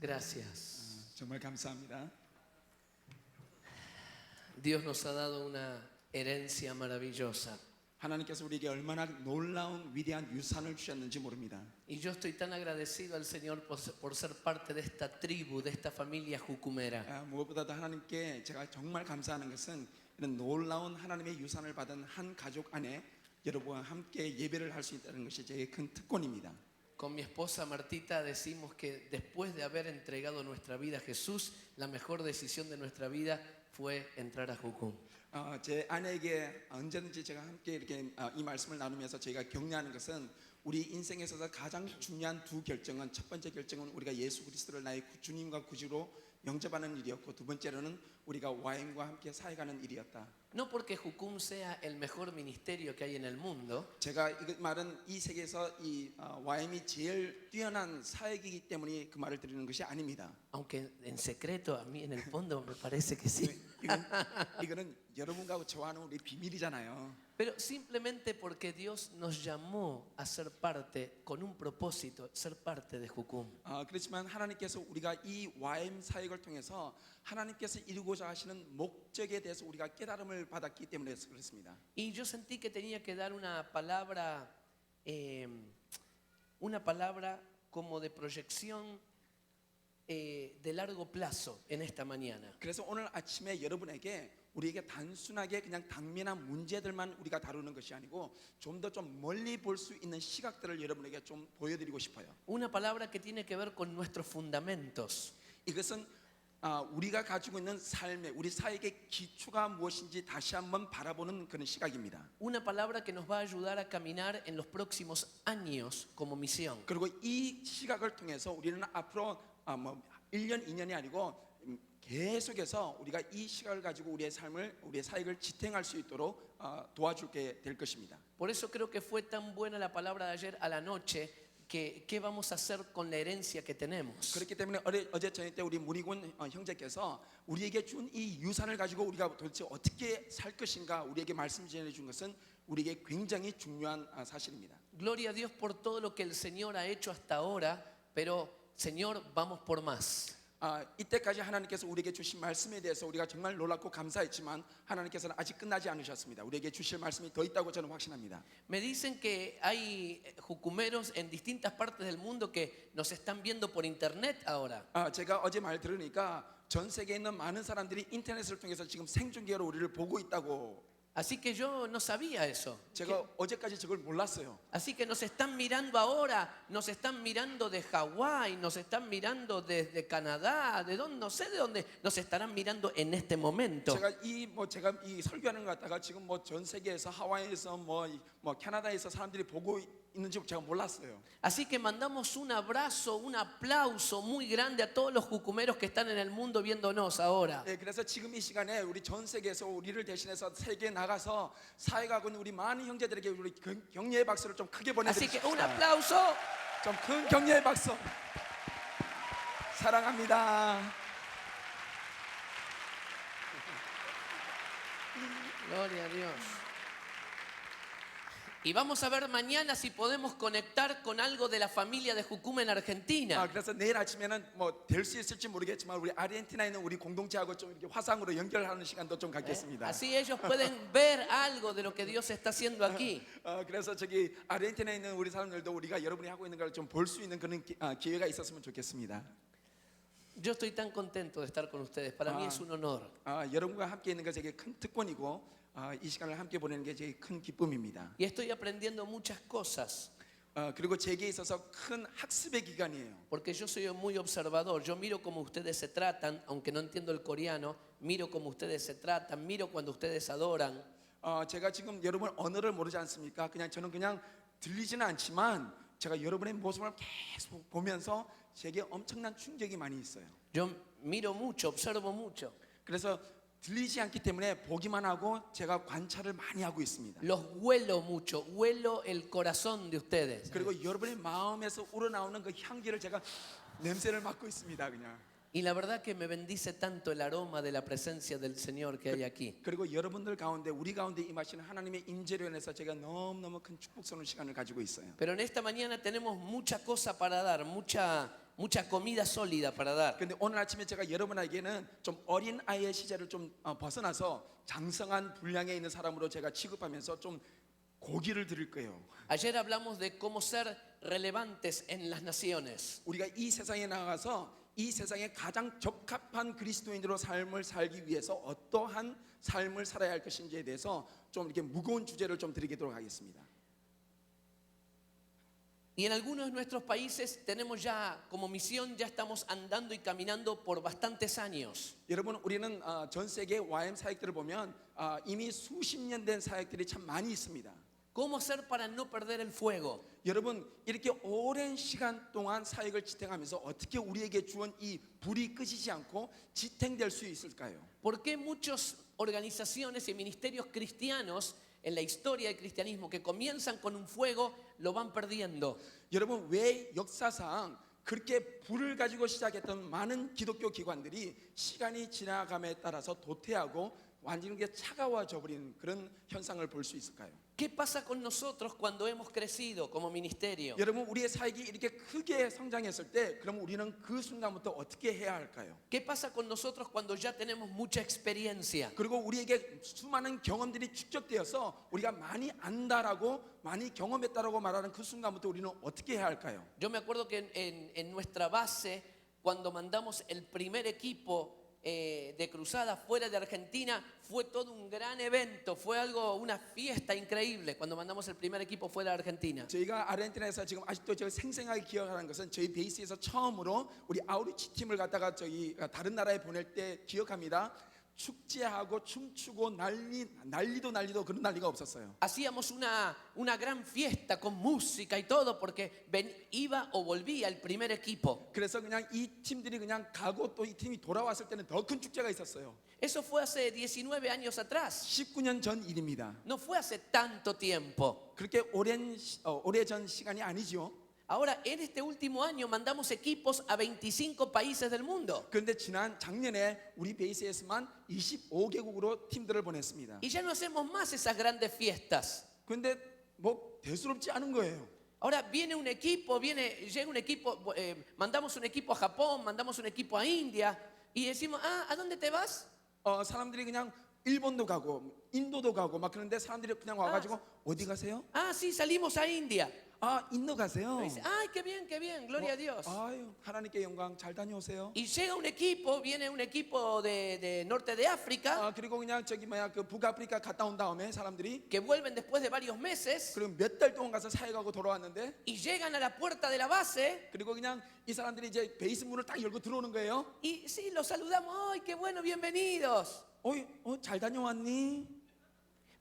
Gracias. 정말 감사합니다. Dios nos ha dado una herencia maravillosa. 하나님께서 우리에게 얼마나 놀라운 위대한 유산을 주셨는지 모릅니다. Y yo estoy tan agradecido al Señor por ser parte de esta tribu, de esta familia jucumera. 무엇보다도 하나님께 제가 정말 감사하는 것은 이런 놀라운 하나님의 유산을 받은 한 가족 안에 여러분과 함께 예배를 할 수 있다는 것이 제 큰 특권입니다. Con mi esposa Martita decimos que después de haber entregado nuestra vida a Jesús, la mejor decisión de nuestra vida fue entrar a Jucum. 제 아내에게 언제든지 제가 함께 이렇게 이 말씀을 나누면서 저희가 격려하는 것은 우리 인생에 있어서 가장 중요한 두 결정은, 첫 번째 결정은 우리가 예수 그리스도를 나의 주님과 구주로 영접하는 일이었고, 두 번째로는 우리가 와임과 함께 사역하는 일이었다. No porque Jucum sea el mejor ministerio que hay en el mundo, 제가 이 말은 이 세계에서 이 와임이 제일 뛰어난 사역이기 때문에 그 말을 드리는 것이 아닙니다. aunque en secreto a mí en el fondo me parece que sí. 이거는 여러분과 저와 하는 우리 비밀이잖아요. Pero simplemente porque Dios nos llamó a ser parte con un propósito, ser parte de Jucum. 그렇지만 하나님께서 우리가 이 와임 사역을 통해서 하나님께서 이루고자 하시는 목적에 대해서 우리가 깨달음을 받았기 때문에 그렇습니다. Y yo sentí que tenía que dar una palabra como de proyección de largo plazo en esta mañana. 그래서 오늘 아침에 여러분에게 우리에게 단순하게 그냥 당면한 문제들만 우리가 다루는 것이 아니고 좀 더 좀 멀리 볼 수 있는 시각들을 여러분에게 좀 보여드리고 싶어요. Una palabra que tiene que ver con nuestros fundamentos. 이것은 우리가 가지고 있는 삶의 우리 사역의 기초가 무엇인지 다시 한번 바라보는 그런 시각입니다. Una palabra que nos va a ayudar a caminar en los próximos años como misión. 그리고 이 시각을 통해서 우리는 앞으로 1년, 2년이 아니고 계속해서 우리가 이 시각을 가지고 우리의 삶을, 우리의 사역을 지탱할 수 있도록 도와주게 될 것입니다. Por eso creo que fue tan buena la palabra de ayer a la noche. ¿Qué vamos a hacer con la herencia que tenemos? 그렇기 때문에 어제 저녁 때 우리 문희군 형제께서 우리에게 준 이 유산을 가지고 우리가 도대체 어떻게 살 것인가 우리에게 말씀 전해 준 것은 우리에게 굉장히 중요한 사실입니다. Gloria a Dios por todo lo que el Señor ha hecho hasta ahora, pero Señor, vamos por más. 이때까지 하나님께서 우리에게 주신 말씀에 대해서 우리가 정말 놀랍고 감사했지만 하나님께서는 아직 끝나지 않으셨습니다. 우리에게 주실 말씀이 더 있다고 저는 확신합니다. Me dicen que hay jucumeros en distintas partes del mundo que nos están viendo por internet ahora. 제가 어제 말 들으니까 전 세계에 있는 많은 사람들이 인터넷을 통해서 지금 생중계로 우리를 보고 있다고. Así que yo no sabía eso. 제가 어제까지 저걸 몰랐어요. Así que nos están mirando ahora, nos están mirando de Hawái, nos están mirando desde Canadá, de dónde, no sé de dónde, nos estarán mirando en este momento. 제가 이 설교하는 것 같다가 지금 전 세계에서 하와이에서 캐나다에서 사람들이 보고 있는지 제가 몰랐어요. Así que mandamos un abrazo, un aplauso muy grande a todos los jucumeros que están en el mundo viéndonos ahora. 그래서 지금 이 시간에 우리 전 세계에서 우리를 대신해서 세계에 나가서 사역하고 있는 우리 많은 형제들에게 우리 격려의 박수를 좀 크게 Así que un 보내드립시다. aplauso. 좀 큰 격려의 박수. 사랑합니다. Gloria a Dios. Y vamos a ver mañana si podemos conectar con algo de la familia de Jucum en Argentina. 그래서 내일 아침에는 될 수 있을지 모르겠지만 우리 아르헨티나에 있는 우리 공동체하고 좀 이렇게 화상으로 연결하는 시간도 좀 갖겠습니다. Así ellos pueden ver algo de lo que Dios está haciendo aquí. 그래서 저기 아르헨티나에 있는 우리 사람들도 우리가 여러분이 하고 있는 걸 좀 볼 수 있는 그런 기회가 있었으면 좋겠습니다. Yo estoy tan contento de estar con ustedes. Para mí es un honor. 여러분과 함께 있는 게 제게 큰 특권이고 이 시간을 함께 보내는 게 제게 큰 기쁨입니다. Y estoy aprendiendo muchas cosas. 그리고 제게 있어서 큰 학습의 기간이에요. Porque yo soy muy observador. Yo miro cómo ustedes se tratan, aunque no entiendo el coreano. Miro cómo ustedes se tratan. Miro cuando ustedes adoran. 제가 지금 여러분 언어를 모르지 않습니까? 저는 그냥 들리지는 않지만 제가 여러분의 모습을 계속 보면서 제게 엄청난 충격이 많이 있어요. Yo miro mucho, observo mucho. 그래서 들리지 않기 때문에 보기만 하고 제가 관찰을 많이 하고 있습니다. Los huelo mucho, huelo el corazón de ustedes. 그리고 여러분의 마음에서 우러나오는 그 향기를 제가 냄새를 맡고 있습니다. 그냥. Y la verdad que me bendice tanto el aroma de la presencia del Señor que hay aquí. 그리고 여러분들 가운데 우리 가운데 임하시는 하나님의 임재로 인해서 제가 너무너무 큰 축복스러운 시간을 가지고 있어요. Pero en esta mañana tenemos mucha cosa para dar, mucha mucha comida sólida para dar. 근데 오늘 아침에 제가 여러분에게는 좀 어린 아이의 시절을 좀 벗어나서 장성한 분량에 있는 사람으로 제가 취급하면서 좀 고기를 드릴 거예요. Ayer hablamos de cómo ser relevantes en las naciones. 우리가 이 세상에 나가서 이 세상에 가장 적합한 그리스도인으로 삶을 살기 위해서 어떠한 삶을 살아야 할 것인지에 대해서 좀 이렇게 무거운 주제를 좀 드리도록 하겠습니다. Y en algunos de nuestros países tenemos ya como misión, ya estamos andando y caminando por bastantes años. 여러분, 우리는 전 세계 YM 사역들을 보면 이미 수십 년 된 사역들이 참 많이 있습니다. ¿Cómo hacer para no perder el fuego? 여러분, 이렇게 오랜 시간 동안 사역을 지탱하면서 어떻게 우리에게 주은 이 불이 끄지지 않고 지탱될 수 있을까요? ¿Por qué muchas organizaciones y ministerios cristianos en la historia del cristianismo que comienzan con un fuego lo van perdiendo? 여러분, 왜 역사상 그렇게 불을 가지고 시작했던 많은 기독교 기관들이 시간이 지나감에 따라서 도태하고 완전히 차가워져 버리는 그런 현상을 볼 수 있을까요? ¿Qué pasa con nosotros cuando hemos crecido como ministerio? 여러분, 우리의 사역이 이렇게 크게 성장했을 때 그럼 우리는 그 순간부터 어떻게 해야 할까요? ¿Qué pasa con nosotros cuando ya tenemos mucha experiencia? 그리고 우리에게 수많은 경험들이 축적되어서 우리가 많이 안다라고 많이 경험했다라고 말하는 그 순간부터 우리는 어떻게 해야 할까요? Yo me acuerdo que en nuestra base, cuando mandamos el primer equipo de cruzada fuera de Argentina, fue todo un gran evento, fue algo, una fiesta increíble cuando mandamos el primer equipo fuera de Argentina. 저희가 아르헨티나에서 지금 아직도 제가 생생하게 기억하는 것은 저희 베이스에서 처음으로 우리 아우리치 팀을 갖다가 저희 다른 나라에 보낼 때 기억합니다. 축제하고 춤추고 난리도 그런 난리가 없었어요. Hacíamos una gran fiesta con música y todo porque iba o volvía el primer equipo. 그래서 그냥 이 팀들이 그냥 가고 또 이 팀이 돌아왔을 때는 더 큰 축제가 있었어요. Eso fue hace 19 años atrás. 19년 전 일입니다. No fue hace tanto tiempo. 그렇게 오래전 시간이 아니죠. Ahora, en este último año mandamos equipos a 25 países del mundo. 그런데 작년에 우리 베이스에서만 25개국으로 팀들을 보냈습니다. Y ya no hacemos más esas grandes fiestas. 그런데 뭐 대수롭지 않은 거예요. Ahora llega un equipo, mandamos un equipo a Japón, mandamos un equipo a India y decimos, ¿a dónde te vas? 사람들이 그냥 일본도 가고 인도도 가고 막 그런데 사람들이 그냥 와가지고 어디 가세요? Sí, salimos a India. 인도 가세요. Y dice, ay, qué bien, gloria a Dios. 아유, 하나님께 영광, 잘 다녀오세요. Y llega viene un equipo de norte de África 그리고 그냥 그 북아프리카 갔다 온 다음에 사람들이 que vuelven después de varios meses 그리고 몇 달 동안 가서 사역하고 돌아왔는데 y llegan a la puerta de la base 그리고 그냥 이 사람들이 이제 베이스 문을 딱 열고 들어오는 거예요. y sí, los saludamos, ay, qué bueno, bienvenidos. 잘 다녀왔니?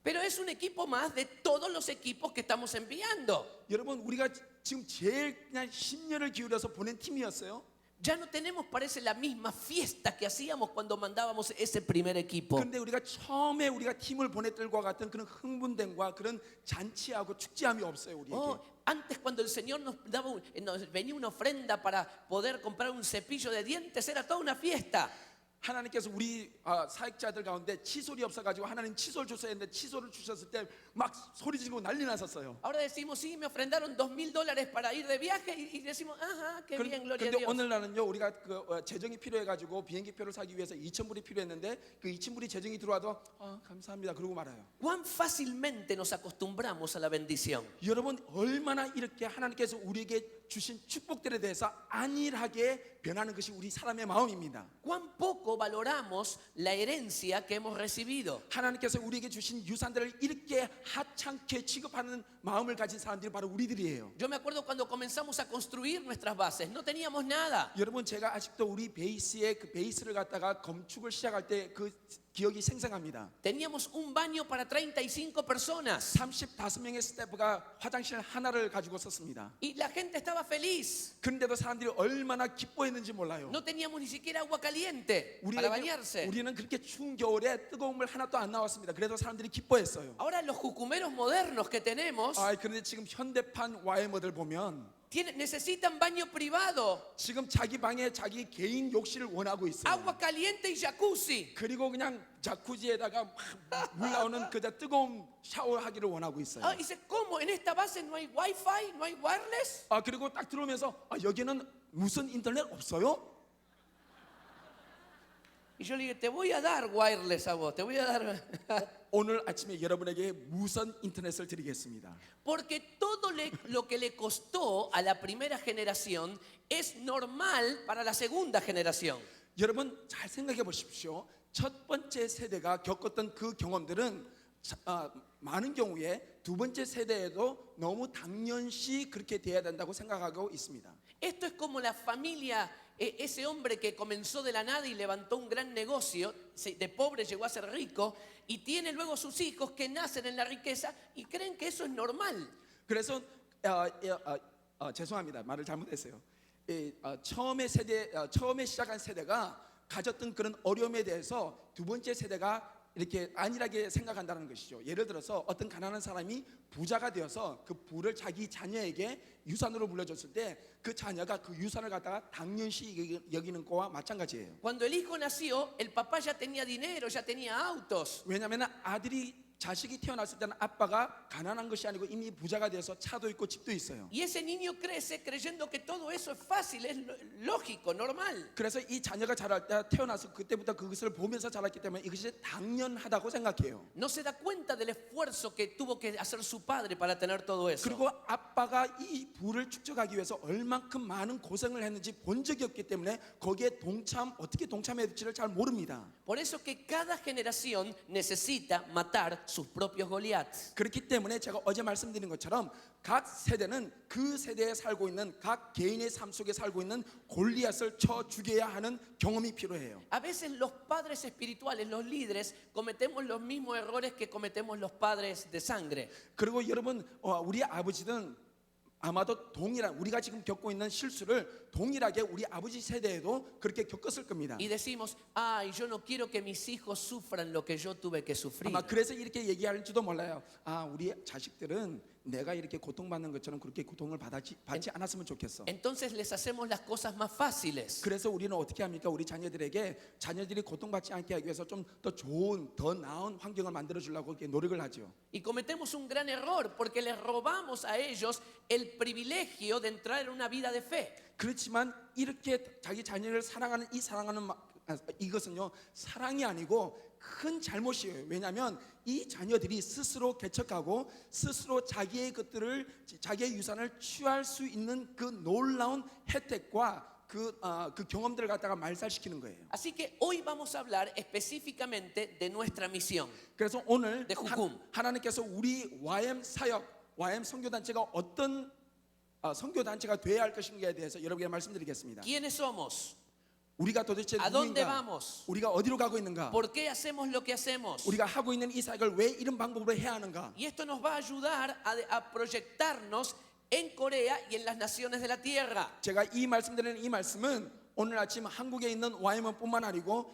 Pero es un equipo más de todos los equipos que estamos enviando. 여러분, 우리가 지금 제일 그냥 10년을 기울여서 보낸 팀이었어요. Ya no tenemos, parece, la misma fiesta que hacíamos cuando mandábamos ese primer equipo. 그런데 우리가 처음에 우리가 팀을 보낼 때과 같은 그런 흥분됨과 그런 잔치하고 축제함이 없어요, 우리에게. Antes cuando el Señor nos venía una ofrenda para poder comprar un cepillo de dientes, era toda una fiesta. 하나님께서 우리 사역자들 가운데 칫솔이 없어가지고 하나님 칫솔 주셔야 했는데 칫솔을 주셨을 때 막 소리 지르고 난리 났었어요. Ahora decimos, sí, me ofrendaron $2,000 para ir de viaje y decimos, ajá, qué bien, gloria a 그런데 Dios. 오늘날은요, 우리가 그 재정이 필요해가지고 비행기표를 사기 위해서 2,000불이 필요했는데 그 2,000불이 재정이 들어와도 감사합니다 그러고 말아요. ¿Cuán fácilmente nos acostumbramos a la bendición? 여러분, 얼마나 이렇게 하나님께서 우리에게 주신 축복들에 대해서 안일하게 변하는 것이 우리 사람의 마음입니다. ¿Cuán poco valoramos la herencia que hemos recibido? 하나님께서 우리에게 주신 유산들을 이렇게 하찮게 취급하는 마음을 가진 사람들이 바로 우리들이에요. Yo me acuerdo cuando comenzamos a construir nuestras bases, no teníamos nada. 여러분, 제가 아직도 우리 베이스의 그 베이스를 갖다가 건축을 시작할 때 그 기억이 생생합니다. Teníamos un baño para 35 personas. 35명의 스태프가 화장실 하나를 가지고 썼습니다. Y la gente estaba feliz. 그런데도 사람들이 얼마나 기뻐했는지 몰라요. No teníamos ni siquiera agua caliente para bañarse. 우리는 그렇게 추운 겨울에 뜨거운 물 하나도 안 나왔습니다. 그래도 사람들이 기뻐했어요. Ahora los jucumeros modernos que tenemos 그런데 지금 현대판 YM들 보면 necesitan baño privado, 지금 자기 방에 자기 개인 욕실을 원하고 있어요. agua caliente y jacuzzi. 그리고 그냥 자쿠지에다가 막 물 나오는 그저 뜨거운 샤워하기를 원하고 있어요. Dice, ¿cómo? ¿En esta base no hay wifi? ¿No hay wireless? 그리고 딱 들어오면서 여기는 무선 인터넷 없어요? Y yo le dije, te voy a dar wireless a vos, te voy a dar... 오늘 아침에 여러분에게 무선 인터넷을 드리겠습니다. Porque todo lo que le costó a la primera generación es normal para la segunda generación. 여러분 잘 생각해 보십시오. 첫 번째 세대가 겪었던 그 경험들은 많은 경우에 두 번째 세대에도 너무 당연시 그렇게 돼야 된다고 생각하고 있습니다. Esto es como la familia, ese hombre que comenzó de la nada y levantó un gran negocio, de pobre llegó a ser rico y tiene luego sus hijos que nacen en la riqueza y creen que eso es normal. 그래서 죄송합니다. 말을 잘못했어요. 처음에 시작한 세대가 가졌던 그런 어려움에 대해서 두 번째 세대가 이렇게 안일하게 생각한다는 것이죠. 예를 들어서 어떤 가난한 사람이 부자가 되어서 그 부를 자기 자녀에게 유산으로 물려줬을 때 그 자녀가 그 유산을 갖다가 당연시 여기는 거와 마찬가지예요. Cuando el hijo nació, el papá ya tenía dinero, ya tenía autos. 왜냐하면 자식이 태어났을 때는 아빠가 가난한 것이 아니고 이미 부자가 되어서 차도 있고 집도 있어요. Y ese niño crece creyendo que todo eso es fácil, es lógico, normal. 그래서 이 자녀가 자랄 때 태어나서 그때부터 그것을 보면서 자랐기 때문에 이것이 당연하다고 생각해요. No se da cuenta del esfuerzo que tuvo que hacer su padre para tener todo eso. 그리고 아빠가 이 부를 축적하기 위해서 얼만큼 많은 고생을 했는지 본 적이 없기 때문에 거기에 어떻게 동참해야 될지를 잘 모릅니다. Por eso que cada generación necesita matar sus propios Goliaths. 그렇기 때문에 제가 어제 말씀드린 것처럼 각 세대는 그 세대에 살고 있는 각 개인의 삶 속에 살고 있는 골리앗을 쳐 죽여야 하는 경험이 필요해요. A veces los padres espirituales, los líderes, cometemos los mismos errores que cometemos los padres de sangre. 그리고 여러분 우리 아버지는 아마도 동일한 우리가 지금 겪고 있는 실수를 동일하게 우리 아버지 세대에도 그렇게 겪었을 겁니다. Y decimos, ay, yo no quiero que mis hijos sufran lo que yo tuve que sufrir. 아마 그래서 이렇게 얘기할지도 몰라요. 우리 자식들은 내가 이렇게 고통받는 것처럼 그렇게 고통을 받지 않았으면 좋겠어. Entonces les hacemos las cosas más fáciles. 그래서 우리는 어떻게 합니까? 우리 자녀들이 고통받지 않게 하기 위해서 좀 더 좋은, 더 나은 환경을 만들어 주려고 이렇게 노력을 하죠. Y cometemos un gran error porque les robamos a ellos el privilegio de entrar en una vida de fe. 그렇지만 이렇게 자기 자녀를 사랑하는 이것은요 사랑이 아니고 큰 잘못이에요. 왜냐하면 이 자녀들이 스스로 개척하고 스스로 자기의 유산을 취할 수 있는 그 놀라운 혜택과 그 경험들을 갖다가 말살시키는 거예요. Así que hoy vamos a hablar específicamente de nuestra misión. 그래서 오늘 네, 후금. 하나님께서 우리 YM 사역, YM 선교단체가 어떤 선교단체가 되어야 할 것인가에 대해서 여러분에게 말씀드리겠습니다. ¿Quiénes somos? 우리가 도대체 ¿A dónde 누구인가? vamos? 우리가 어디로 가고 있는가? ¿Por qué hacemos lo que hacemos? 우리가 하고 있는 이 사역을 왜 이런 방법으로 해야 하는가? Y esto nos va a ayudar a proyectarnos en Corea y en las naciones de la tierra. 제가 이 말씀은 오늘 아침 한국에 있는 YM뿐만 아니고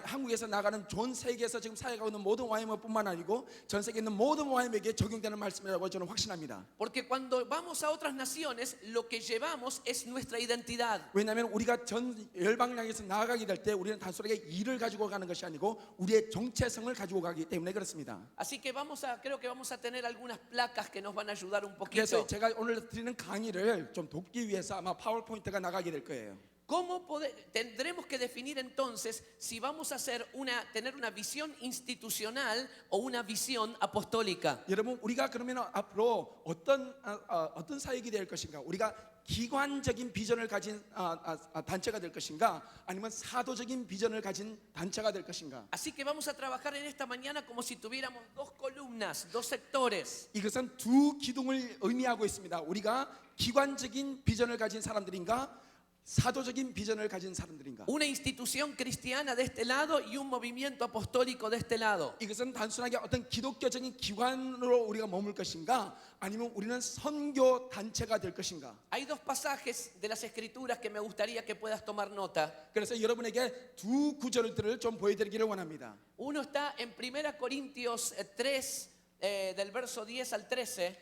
한국에서 나가는 전 세계에서 지금 사역하고 있는 모든 YM뿐만 아니고 전 세계에 있는 모든 YM에게 적용되는 말씀이라고 저는 확신합니다. Porque cuando vamos a otras naciones, lo que llevamos es nuestra identidad. 왜냐하면 우리가 전 열방을 향해서 나아가게 될 때 우리는 단순하게 일을 가지고 가는 것이 아니고 우리의 정체성을 가지고 가기 때문에 그렇습니다. Así que creo que vamos a tener algunas placas que nos van a ayudar un 그래서 poquito. 제가 오늘 드리는 강의를 좀 돕기 위해서 아마 파워포인트가 나가게 될 거예요. Tendremos que definir entonces si vamos a tener una visión institucional o una visión apostólica. 여러분 우리가 그러면 앞으로 어떤 사역이 될 것인가? 우리가 기관적인 비전을 가진 단체가 될 것인가? 아니면 사도적인 비전을 가진 단체가 될 것인가? Así que vamos a trabajar en esta mañana como si tuviéramos dos columnas, dos sectores. 이것은 두 기둥을 의미하고 있습니다. 우리가 기관적인 비전을 가진 사람들인가? 사도적인 비전을 가진 사람들인가? Una institución cristiana de este lado y un movimiento apostólico de este lado. 이것은 단순하게 어떤 기독교적인 기관으로 우리가 머물 것인가? 아니면 우리는 선교 단체가 될 것인가? Hay dos pasajes de las escrituras que me gustaría que puedas tomar nota. 그래서 여러분에게 두 구절들을 좀 보여드리기를 원합니다. Uno está en 1 Corintios 3 del verso 10 al 13.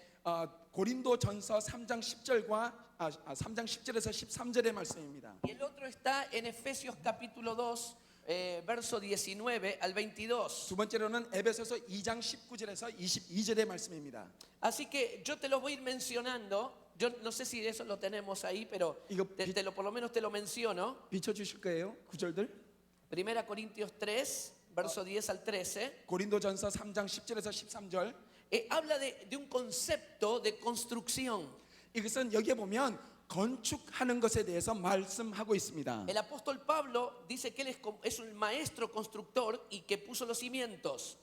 고린도전서 3장 10절과 3장 10절에서 13절의 말씀입니다. Y el otro está en Efesios capítulo 2, verso 19 al 22. 두 번째로는 에베소서 2장 19절에서 22절의 말씀입니다. Así que yo te los voy a ir mencionando Yo no sé si eso lo tenemos ahí, pero 이거 por lo menos te lo menciono. 비춰주실 거예요? 구절들. 1 Corintios 3, verso 10 al 13. 고린도전서 3장 10절에서 13절. Habla de un concepto de construcción. 이것은 여기에 보면 건축하는 것에 대해서 말씀하고 있습니다. El apóstol Pablo dice que él es un maestro constructor y que puso los cimientos.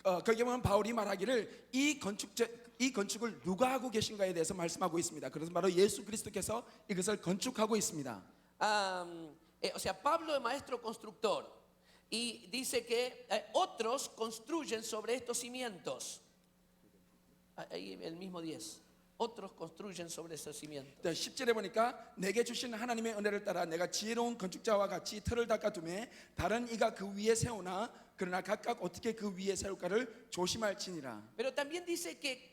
거기에 보면 바울이 말하기를 이 건축을 누가 하고 계신가에 대해서 말씀하고 있습니다. 그래서 바로 예수 그리스도께서 이것을 건축하고 있습니다. O sea, Pablo es maestro constructor y dice que otros construyen sobre estos cimientos. Ahí el mismo 10. Otros construyen sobre esos cimientos. 10절에 보니까 내게 주신 하나님의 은혜를 따라 내가 지혜로운 건축자와 같이 틀을 닦아두매 다른 이가 그 위에 세우나 그러나 각각 어떻게 그 위에 세울까를 조심할지니라. Pero también dice que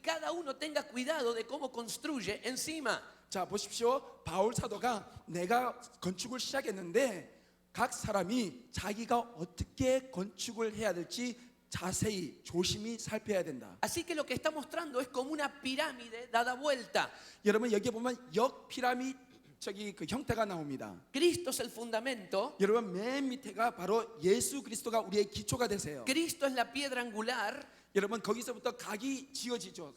cada uno tenga cuidado de cómo construye encima. 자, 보십시오. 바울 사도가 내가 건축을 시작했는데 각 사람이 자기가 어떻게 건축을 해야 될지 자세히 조심히 살펴야 된다. Así que lo que está mostrando es como una pirámide dada vuelta. 여러분 여기 보면 역 피라미드 그 형태가 나옵니다. Cristo es el fundamento. 여러분 맨 밑에가 바로 예수 그리스도가 우리의 기초가 되세요. Cristo es la piedra angular. 여러분 거기서부터 각이 지어지죠.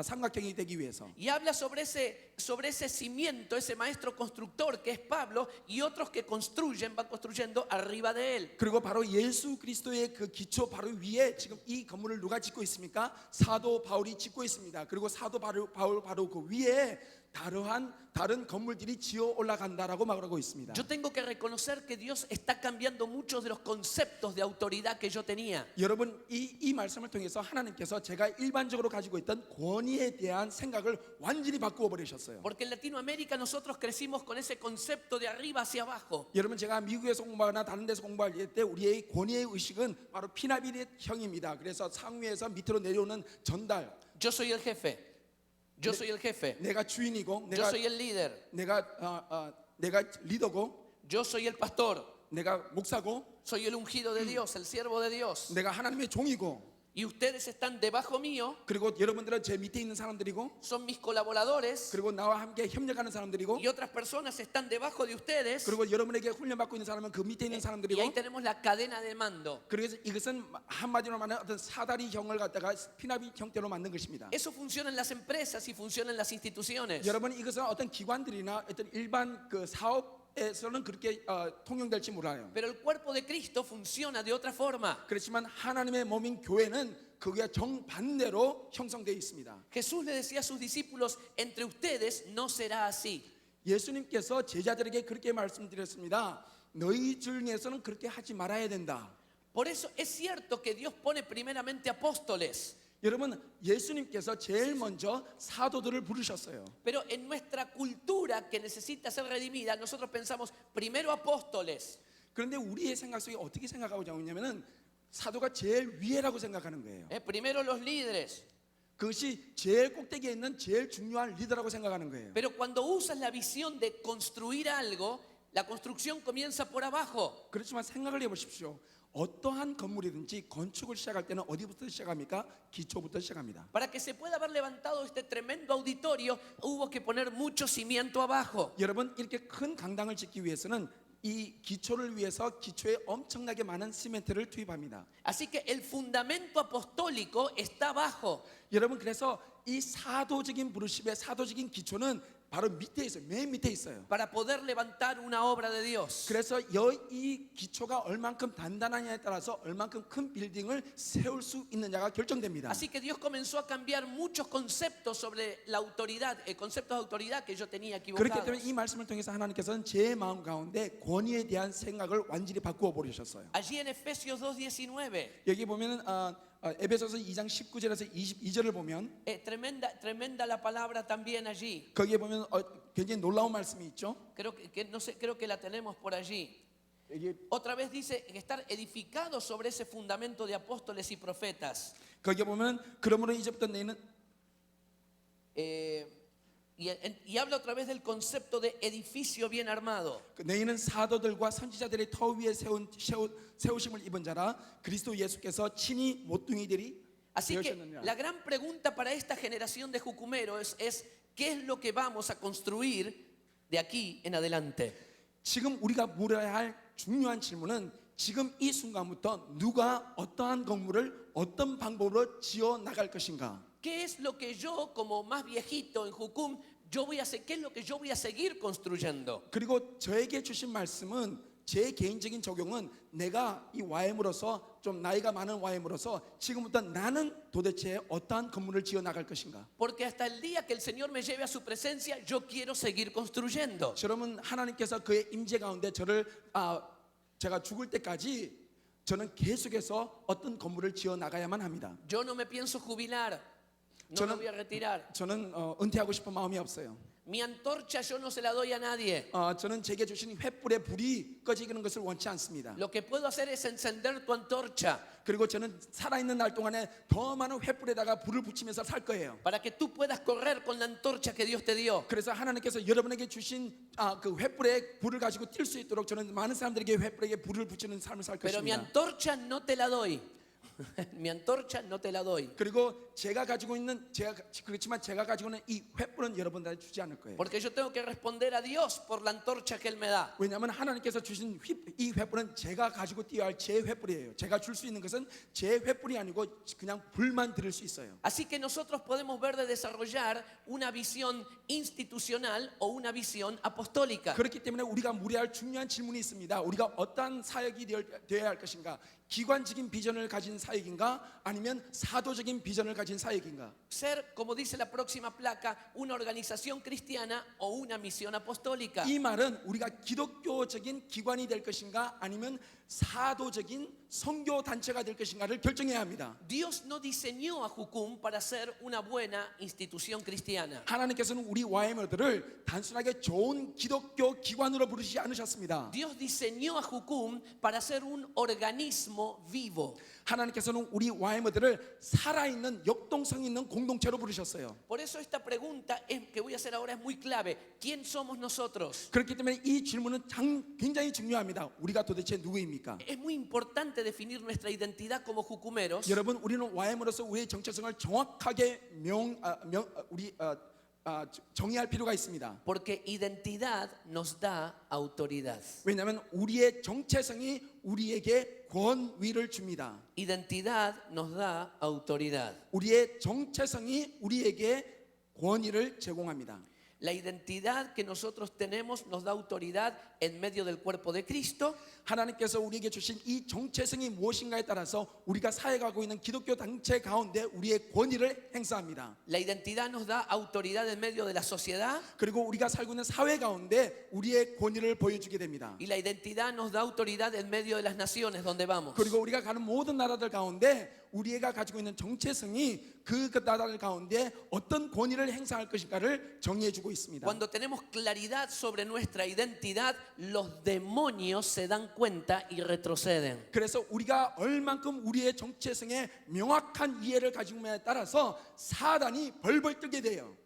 삼각형이 되기 위해서. Y habla sobre ese cimiento, ese maestro constructor que es Pablo y otros que van construyendo arriba de él. 그리고 바로 예수 그리스도의 그 기초 바로 위에 지금 이 건물을 누가 짓고 있습니까? 사도 바울이 짓고 있습니다. 그리고 사도 바울 바로 그 위에 다른 건물들이 지어 올라간다라고 말하고 있습니다. Yo tengo que reconocer que Dios está cambiando muchos de los conceptos de autoridad que yo tenía. 여러분 이 말씀을 통해서 하나님께서 제가 일반적으로 가지고 있던 권위에 대한 생각을 완전히 바꾸어 버리셨어요. Porque en Latinoamérica nosotros crecimos con ese concepto de arriba hacia abajo. 여러분 제가 미국에서 공부하거나 다른 데서 공부할 때 우리의 권위의 의식은 바로 피라미드형입니다. 그래서 상위에서 밑으로 내려오는 전달. Yo soy el jefe. Yo soy el jefe. 내가 주인이고 Yo soy el líder. 내가 리더고 Yo soy el pastor. 내가 목사고 Soy el ungido de Dios, el siervo de Dios. 내가 하나님의 종이고 Y ustedes están debajo mío. 그리고 여러분들은 제 밑에 있는 사람들이고 Son mis colaboradores. 그리고 나와 함께 협력하는 사람들이고 Y otras personas están debajo de ustedes. 그리고 여러분에게 훈련받고 있는 사람은 그 밑에 있는 Y 사람들이고 ahí tenemos la cadena de mando. 그래서 이것은 한마디로 말하면 어떤 사다리형을 갖다가 피라미드 형태로 만든 것입니다. Eso funciona en las empresas y funciona en las instituciones. 여러분 이것은 어떤 기관들이나 어떤 일반 그 사업에서는 그렇게 통용될지 몰라요. Pero el cuerpo de Cristo funciona de otra forma. 그렇지만 하나님의 몸인 교회는 그게 정반대로 형성되어 있습니다. Jesús le decía a sus discípulos, entre ustedes no será así. 예수님께서 제자들에게 그렇게 말씀드렸습니다. 너희 중에서는 그렇게 하지 말아야 된다. Por eso es cierto que Dios pone primeramente apóstoles. 여러분 예수님께서 제일 먼저 사도들을 부르셨어요. Pero en nuestra cultura que necesita ser redimida, nosotros pensamos primero apóstoles. 그런데 우리의 생각 속에 어떻게 생각하고 있냐면은 사도가 제일 위에라고 생각하는 거예요. Primero los líderes. 그것이 제일 꼭대기에 있는 제일 중요한 리더라고 생각하는 거예요. Pero cuando usas la visión de construir algo, la construcción comienza por abajo. 그렇지만 생각을 해보십시오. 어떠한 건물이든지 건축을 시작할 때는 어디부터 시작합니까? 기초부터 시작합니다. Para que se pueda haber levantado este tremendo auditorio, hubo que poner mucho cimiento abajo. 여러분 이렇게 큰 강당을 짓기 위해서는 이 기초를 위해서 기초에 엄청나게 많은 시멘트를 투입합니다. Así que el fundamento apostólico está abajo. 여러분 그래서 이 사도적인 부르심의 사도적인 기초는 바로 밑에 있어요. 맨 밑에 있어요. Para poder levantar una obra de Dios. 그래서 이 기초가 얼만큼 단단하냐에 따라서 얼만큼 큰 빌딩을 세울 수 있느냐가 결정됩니다. Así que Dios comenzó a cambiar muchos conceptos sobre la autoridad, conceptos de autoridad que yo tenía 그렇기 equivocados. 때문에 이 말씀을 통해서 하나님께서는 제 마음 가운데 권위에 대한 생각을 완전히 바꾸어 버리셨어요. Allí en Efesios 2:19, 여기 보면은 에베소서 2장 19절에서 22절을 보면 tremenda la palabra también allí. 거기에 보면 굉장히 놀라운 말씀이 있죠. Creo que la tenemos por allí. 여기 Otra vez dice que estar edificados sobre ese fundamento de apóstoles y profetas. 거기에 보면 그러므로 이제부터 너희는 Y habla otra vez del concepto de edificio bien armado. 너희는 사도들과 선지자들의 터 위에 세우심을 입은 자라 그리스도 예수께서 친히 모퉁이들이 Así que 되셨느냐? la gran pregunta para esta generación de jucumeros es ¿qué es lo que vamos a construir de aquí en adelante? 지금 우리가 물어야 할 중요한 질문은 지금 이 순간부터 누가 어떠한 건물을 어떤 방법으로 지어 나갈 것인가? ¿Qué es lo que yo, como más viejito en Jucum, yo voy a hacer? ¿Qué es lo que yo voy a seguir construyendo? 그리고 저에게 주신 말씀은 제 개인적인 적용은 내가 이 YM으로서 좀 나이가 많은 YM으로서 지금부터 나는 도대체 어떠한 건물을 지어 나갈 것인가? Porque hasta el día que el Señor me lleve a su presencia, yo quiero seguir construyendo. 여러분 하나님께서 그의 임재 가운데 저를 제가 죽을 때까지 저는 계속해서 어떤 건물을 지어 나가야만 합니다. Yo no me pienso jubilar, no Yo me no- voy a retirar. 저는 은퇴하고 싶은 마음이 없어요. Mi antorcha yo no se la doy a nadie. 저는 제게 주신 횃불의 불이 꺼지는 것을 원치 않습니다. Lo que puedo hacer es encender tu antorcha 그리고 저는 살아있는 날 동안에 더 많은 횃불에다가 불을 붙이면서 살 거예요. para que tú puedas correr con la antorcha que Dios te dio. 그래서 하나님께서 여러분에게 주신 그 횃불에 불을 가지고 뛸 수 있도록 저는 많은 사람들에게 횃불에게 불을 붙이는 삶을 살 Pero mi 것입니다. antorcha no te la doy. Mi antorcha no te la doy. 그리고 제가 가지고 있는 그렇지만 제가 가지고 있는 이 횃불은 여러분들한테 주지 않을 거예요. Porque yo tengo que responder a Dios por la antorcha que Él me da. 왜냐하면 하나님께서 주신 이 횃불은 제가 가지고 뛰어야 할 제 횃불이에요. 제가 줄 수 있는 것은 제 횃불이 아니고 그냥 불만 드릴 수 있어요. Así que nosotros podemos ver de desarrollar una visión institucional o una visión apostólica. 그렇기 때문에 우리가 물어야 할 중요한 질문이 있습니다. 우리가 어떠한 사역이 되어야 할 것인가? 기관적인 비전을 가진 사역인가? 아니면 사도적인 비전을 가진 사역인가? Ser, como dice la próxima placa, una organización cristiana o una misión apostólica. 이 말은 우리가 기독교적인 기관이 될 것인가? 아니면 사도적인 선교 단체가 될 것인가를 결정해야 합니다. Dios no diseñó a Jucum para ser una buena institución cristiana. 하나님께서는 우리 YM들을 단순하게 좋은 기독교 기관으로 부르시지 않으셨습니다. Dios diseñó a Jucum para ser un organismo vivo. 하나님께서는 우리 YM들을 살아있는 역동성 있는 공동체로 부르셨어요. Por eso esta pregunta que voy a hacer ahora es muy clave. ¿Quién somos nosotros? 그렇기 때문에 이 질문은 굉장히 중요합니다. 우리가 도대체 누구입니까? Es muy importante definir nuestra identidad como jucumeros. 여러분 우리는 YM으로서 우리의 정체성을 정확하게 정의할 필요가 있습니다. Porque identidad nos da autoridad. 왜냐하면 우리의 정체성이 우리에게 권위를 줍니다. Identidad nos da autoridad. 우리의 정체성이 우리에게 권위를 제공합니다. La identidad que nosotros tenemos nos da autoridad en medio del cuerpo de Cristo. 하나님께서 우리에게 주신 이 정체성이 무엇인가에 따라서 우리가 사역하고 있는 기독교 단체 가운데 우리의 권위를 행사합니다. La identidad nos da autoridad en medio de la sociedad. 그리고 우리가 살고 있는 사회 가운데 우리의 권위를 보여주게 됩니다. Y la identidad nos da autoridad en medio de las naciones donde vamos. 그리고 우리가 가는 모든 나라들 가운데 우리가 가지고 있는 정체성이 그 나라들 가운데 어떤 권위를 행사할 것인가를 정의해주고 있습니다. Cuando tenemos claridad sobre nuestra identidad, los demonios se dan cuenta y retroceden. 그래서 우리가 얼만큼 우리의 정체성에 명확한 이해를 가지고 있느냐에 따라서 사단이 벌벌 뜨게 돼요.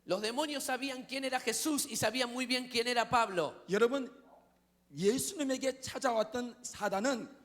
Los demonios sabían quién era Jesús y sabían muy bien quién era Pablo. 여러분 예수님에게 찾아왔던 사단은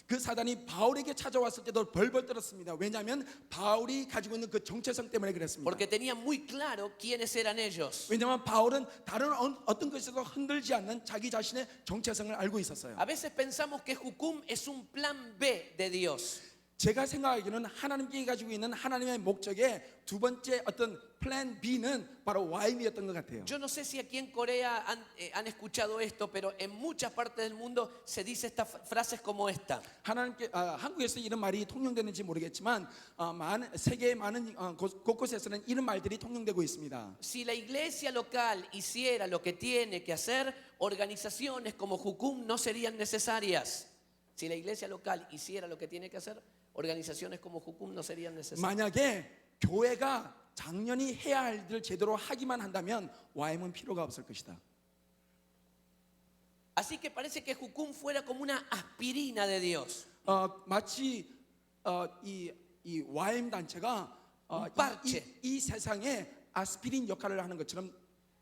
그 사단이 바울에게 찾아왔을 때도 벌벌 떨었습니다. 왜냐하면 바울이 가지고 있는 그 정체성 때문에 그랬습니다. Porque tenían muy claro quiénes eran ellos. 왜냐하면 바울은 다른 어떤 것에도 흔들지 않는 자기 자신의 정체성을 알고 있었어요. A veces pensamos que Jucum es un plan B de Dios. 제가 생각하기로는 하나님께 가지고 있는 하나님의 목적의 두 번째 어떤 플랜 B는 바로 YM이었던 것 같아요. Yo no sé si aquí en Corea han escuchado esto, pero en muchas partes del mundo se dice estas frases como esta. 한국에서 이런 말이 통용되는지 모르겠지만 세계의 많은 곳곳에서는 이런 말들이 통용되고 있습니다. Si la iglesia local hiciera lo que tiene que hacer, organizaciones como Jucum no serían necesarias. Si la iglesia local hiciera lo que tiene que hacer, organizaciones como Jucum no serían necesarias. 만약에 교회가 당연히 해야 할 일을 제대로 하기만 한다면 YM은 필요가 없을 것이다. Así que parece que Jucum fuera como una aspirina de Dios. 마치 이 YM 단체가 parche. 이 세상에 아스피린 역할을 하는 것처럼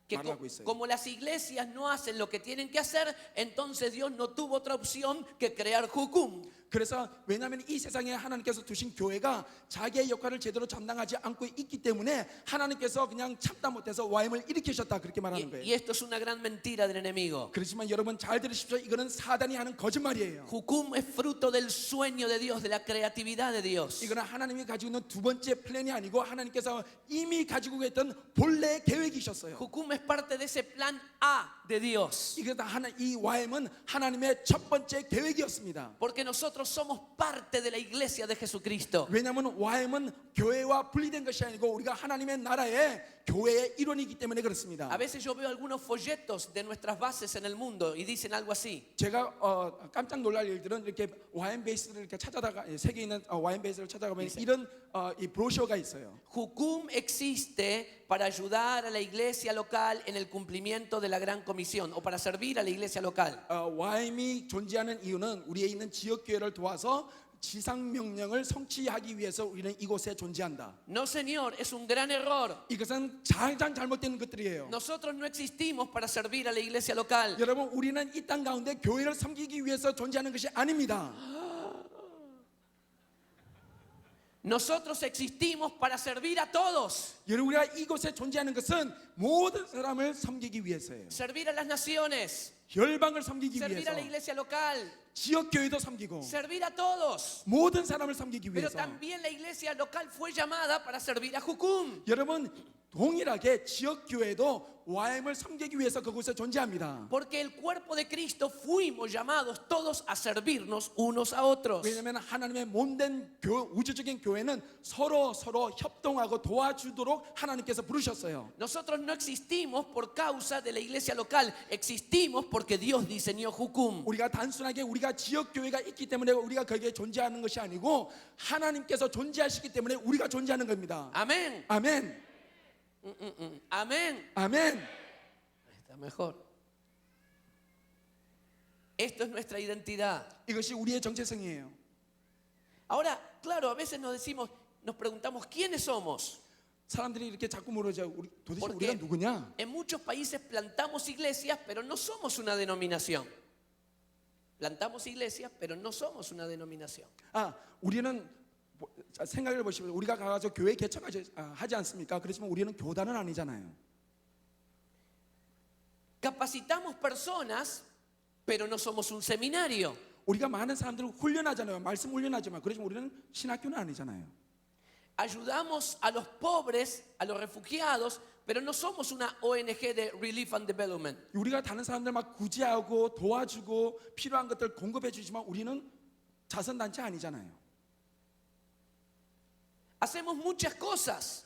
Que 말하고 있어요. como las iglesias no hacen lo que tienen que hacer, entonces Dios no tuvo otra opción que crear Jucum. 그래서 왜냐하면 이 세상에 하나님께서 두신 교회가 자기의 역할을 제대로 감당하지 않고 있기 때문에 하나님께서 그냥 참다 못해서 와임을 일으키셨다 그렇게 말하는 Y 거예요. esto es una gran mentira del enemigo. 그렇지만 여러분 잘 들으십시오. 이거는 사단이 하는 거짓말이에요. Jucum es fruto del sueño de Dios, de la creatividad de Dios. 이거는 하나님이 가지고 있는 두 번째 플랜이 아니고 하나님께서 이미 가지고 있던 본래 계획이셨어요. Jucum es parte de ese plan A de Dios. 이게 다 이 와임은 하나님의 첫 번째 계획이었습니다. Porque nosotros somos parte de la iglesia de Jesucristo. 왜냐하면 와임은 교회와 분리된 것이 아니고 우리가 하나님의 나라의 교회의 일원이기 때문에 그렇습니다. A veces yo veo algunos folletos de nuestras bases en el mundo y dicen algo así. 제가 깜짝 놀랄 일들은 이렇게 와인 베이스를 이렇게 찾아다가 세계에 있는 와인 베이스를 찾아가면 이런 이 브로셔가 있어요. Jucum existe para ayudar a la iglesia local en el cumplimiento de la gran comisión o para servir a la iglesia local. 와임이 존재하는 이유는 우리에 있는 지역 교회를 도와서 지상 명령을 성취하기 위해서 우리는 이곳에 존재한다. No, señor, es un gran error. 이것은 가장 잘못된 것들이에요. Nosotros no existimos para servir a la iglesia local. 여러분 우리는 이 땅 가운데 교회를 섬기기 위해서 존재하는 것이 아닙니다. Nosotros existimos para servir a todos. 여러분 우리가 이곳에 존재하는 것은 모든 사람을 섬기기 위해서예요. Servir a las naciones. 열방을 섬기기 Servir a 위해서 la iglesia local. 지역 교회도 섬기고 Servir a todos. 모든 사람을 섬기기 Pero 위해서 también la iglesia local fue llamada para servir a Jucum. 여러분 동일하게 지역 교회도 와임을 섬기기 위해서 그곳에 존재합니다. Porque el cuerpo de Cristo fuimos llamados todos a servirnos unos a otros. 왜냐하면 하나님의 몸된 우주적인 교회는 서로 협동하고 도와주도록 하나님께서 부르셨어요. Nosotros no existimos por causa de la iglesia local, existimos porque Dios diseñó Jucum. 우리가 단순하게 우리가 지역 교회가 있기 때문에 우리가 거기에 존재하는 것이 아니고 하나님께서 존재하시기 때문에 우리가 존재하는 겁니다. Amén. 아멘. Amén. 아멘. Está mejor. Esto es nuestra identidad. 이것이 우리의 정체성이에요. Ahora, claro, a veces nos preguntamos quiénes somos. 사람들이 이렇게 자꾸 물어죠. 우리 도대체 Porque 우리가 누구냐? en muchos países plantamos iglesias, pero no somos una denominación. Plantamos iglesias, pero no somos una denominación. 우리는 생각을 보시면 우리가 가서 교회 개척하지 않습니까? 그렇지만 우리는 교단은 아니잖아요. Capacitamos personas, pero no somos un seminario. 우리가 많은 사람들을 훈련하잖아요. 말씀 훈련하지만 그렇지만 우리는 신학교는 아니잖아요. Ayudamos a los pobres, a los refugiados, pero no somos una ONG de Relief and Development. 우리가 다른 사람들 막 구제하고 도와주고 필요한 것들 공급해 주지만 우리는 자선단체 아니잖아요. Hacemos muchas cosas.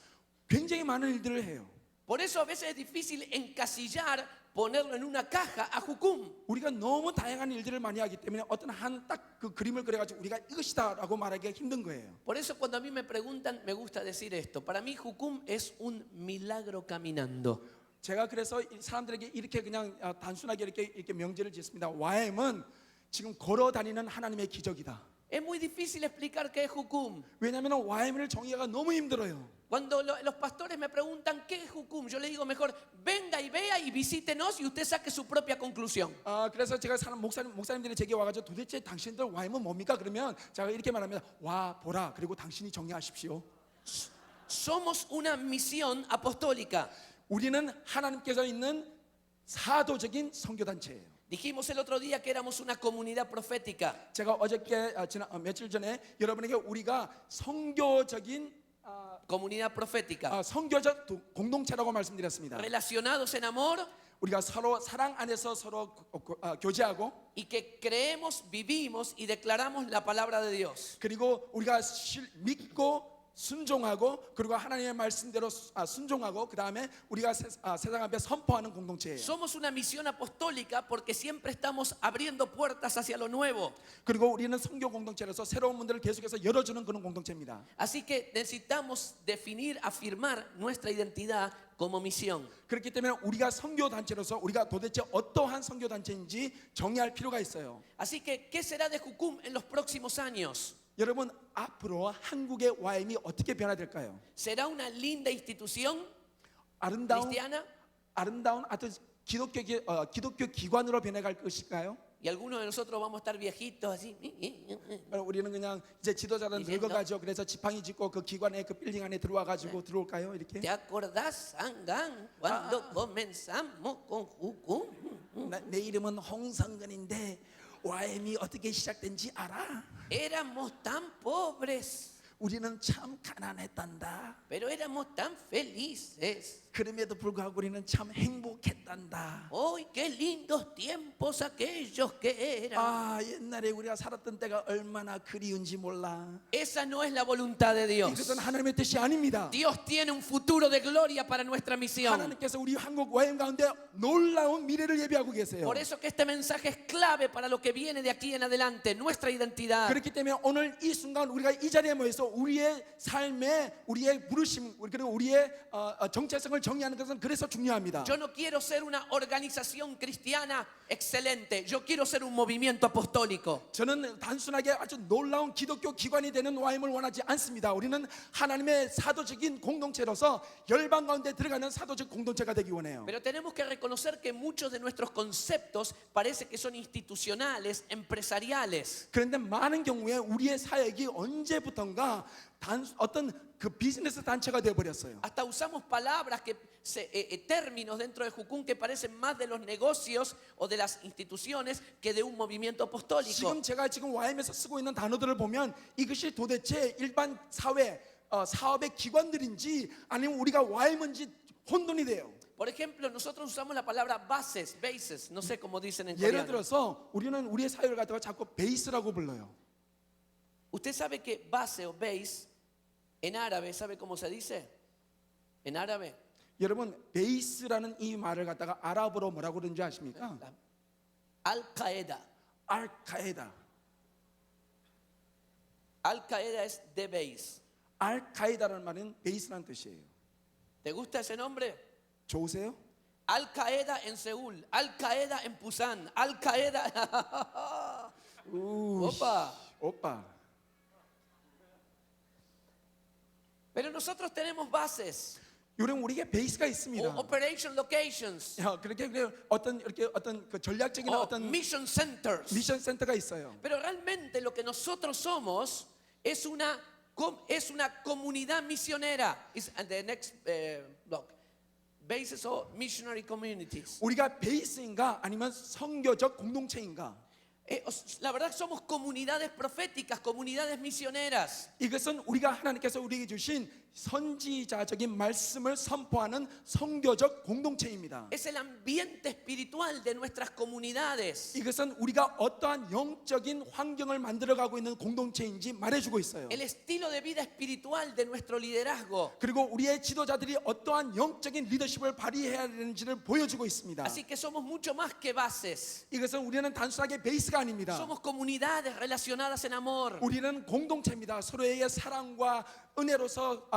굉장히 많은 일들을 해요. Por eso a veces es difícil encasillar, ponerlo en una caja a Jucum. 우리가 너무 다양한 일들을 많이 하기 때문에 어떤 한 딱 그 그림을 그려가지고 우리가 이것이다라고 말하기가 힘든 거예요. Por eso cuando a mí me preguntan, me gusta decir esto. Para mí Jucum es un milagro caminando. 제가 그래서 사람들에게 이렇게 그냥 단순하게 이렇게 명제를 짓습니다. 와임은 지금 걸어 다니는 하나님의 기적이다. Es muy difícil explicar qué es Jucum. 왜냐하면 와임을 정의하기가 너무 힘들어요. Cuando los pastores me preguntan qué es Jucum, yo les digo mejor, venga y vea y visítenos y usted saque su propia conclusión. 그래서 제가 목사님들이 제게 와가지고 도대체 당신들 와임은 뭡니까? 그러면 제가 이렇게 말합니다. 와 보라 그리고 당신이 정리하십시오. Somos una misión apostólica. 우리는 하나님께서 있는 사도적인 선교단체예요. Dijimos el otro día que éramos una comunidad profética. 제가 어저께 며칠 전에 여러분에게 우리가 선교적인 Comunidad profética. 선교적 공동체라고 말씀드렸습니다. Relacionados en amor 우리가 서로 사랑 안에서 서로 교제하고 y que creemos, vivimos y declaramos la palabra de Dios. 그리고 우리가 믿고 순종하고 그리고 하나님의 말씀대로 순종하고 그 다음에 우리가 세상 앞에 선포하는 공동체예요. Somos una misión apostólica porque siempre estamos abriendo puertas hacia lo nuevo. 그리고 우리는 선교 공동체로서 새로운 문들을 계속해서 열어주는 그런 공동체입니다. Así que necesitamos definir, afirmar nuestra identidad como misión. 그렇기 때문에 우리가 선교 단체로서 우리가 도대체 어떠한 선교 단체인지 정의할 필요가 있어요. Así que, ¿qué será de Jucum en los próximos años? 여러분 앞으로 한국의 와임이 어떻게 변화될까요? ¿Será una linda institución 아름다운 cristiana? 아주 기독교 기관으로 변해갈 것일까요? Y algunos de nosotros vamos a estar viejitos así. 우리는 그냥 이제 지도자는 이제 늙어가죠. 그래서 지팡이 짚고 그 기관에 그 빌딩 안에 들어와가지고 들어올까요? 이렇게. ¿Te acordás, Sangán, cuando comenzamos con Jucum? 내 이름은 홍성근인데 YM이 어떻게 시작된지 알아? Éramos tan pobres, 우리는 참 가난했단다. pero éramos tan felices. 그럼에도 불구하고 우리는 참 행복했단다. ¡Ay, qué lindos tiempos aquellos que eran! 아, 옛날에 우리가 살았던 때가 얼마나 그리운지 몰라. Esa no es la voluntad de Dios. 이것은 하나님의 뜻이 아닙니다. Dios tiene un futuro de gloria para nuestra misión. 하나님께서 우리 한국 YM 가운데 놀라운 미래를 예비하고 계세요. Por eso que este mensaje es clave para lo que viene de aquí en adelante, nuestra identidad. 그렇기 때문에 오늘 이 순간 우리가 이 자리에 모여서 우리의 삶에 우리의 부르심 그리고 우리의 정체성을 정의하는 것은 그래서 중요합니다. Yo no quiero ser una organización cristiana excelente. Yo quiero ser un movimiento apostólico. 저는 단순하게 아주 놀라운 기독교 기관이 되는 YM을 원하지 않습니다. 우리는 하나님의 사도적인 공동체로서 열방 가운데 들어가는 사도적 공동체가 되기 원해요. Pero tenemos que reconocer que muchos de nuestros conceptos parece que son institucionales, empresariales. 그런데 많은 경우에 우리의 사역이 언제부턴가 어떤 그 비즈니스 단체가 되어 버렸어요. Hasta usamos palabras términos dentro de Jucún que parecen más de los negocios o de las instituciones que de un movimiento apostólico. 지금 제가 지금 YM에서 쓰고 있는 단어들을 보면 이것이 도대체 일반 사회 사업의 기관들인지 아니면 우리가 YM인지 혼돈이 돼요. Por ejemplo, nosotros usamos la palabra bases, no sé cómo dicen en 예를 coreano. 들어서 우리는 우리의 사회를 갖다가 자꾸 베이스라고 불러요. Usted sabe que base o base en árabe, ¿sabe cómo se dice? En árabe, 여러분 베이스라는 이 말을 갖다가 아랍어로 뭐라고 그러는지 아십니까? Al-Qaeda. 알카에다. Al-Qaeda es the base. 알카에다라는 말은 베이스라는 뜻이에요. ¿Te gusta ese nombre? 좋으세요? Al-Qaeda en Seúl, Al-Qaeda en Pusan, Al-Qaeda. Opa. 오빠. Pero nosotros tenemos bases, 여러분 우리에게 베이스가 있습니다. operation locations, 그렇게 이렇게 어떤 그 전략적인 어떤 mission centers. 미션 센터가 있어요. Pero realmente lo que nosotros somos es una comunidad misionera. Is the next block. Bases or missionary communities. 우리가 베이스인가 아니면 선교적 공동체인가? La verdad somos comunidades proféticas, comunidades misioneras. 이것은 우리가 하나님께서 우리에게 주신 선지자적인 말씀을 선포하는 선교적 공동체입니다. Es el ambiente espiritual de nuestras comunidades. 이것은 우리가 어떠한 영적인 환경을 만들어가고 있는 공동체인지 말해주고 있어요. El estilo de vida espiritual de nuestro liderazgo. 그리고 우리의 지도자들이 어떠한 영적인 리더십을 발휘해야 되는지를 보여주고 있습니다. Así que somos mucho más que bases. 이것은 우리는 단순하게 베이스가 아닙니다. Somos comunidades relacionadas en amor. 우리는 공동체입니다. 서로의 사랑과 은혜로서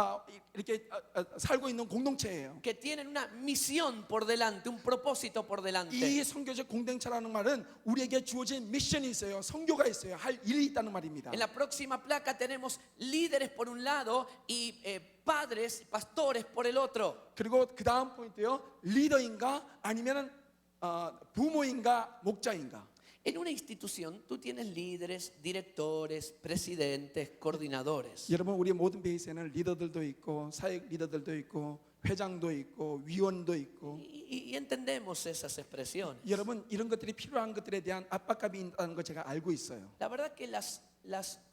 이렇게 살고 있는 공동체예요. Que tienen una misión por delante, un propósito por delante. 이 선교적 공동체라는 말은 우리에게 주어진 미션이 있어요. 선교가 있어요. 할 일이 있다는 말입니다. En la próxima placa tenemos líderes por un lado y padres, pastores por el otro. 그리고 그 다음 포인트요. 리더인가 아니면은 부모인가 목자인가. En una institución tú tienes líderes, directores, presidentes, coordinadores. 여러분 우리 모든 베이스에는 리더들도 있고 사역 리더들도 있고 회장도 있고 위원도 있고 Y entendemos esas expresiones. 여러분 이런 것들이 필요한 것들에 대한 압박감이 있다는 거 제가 알고 있어요. La verdad que las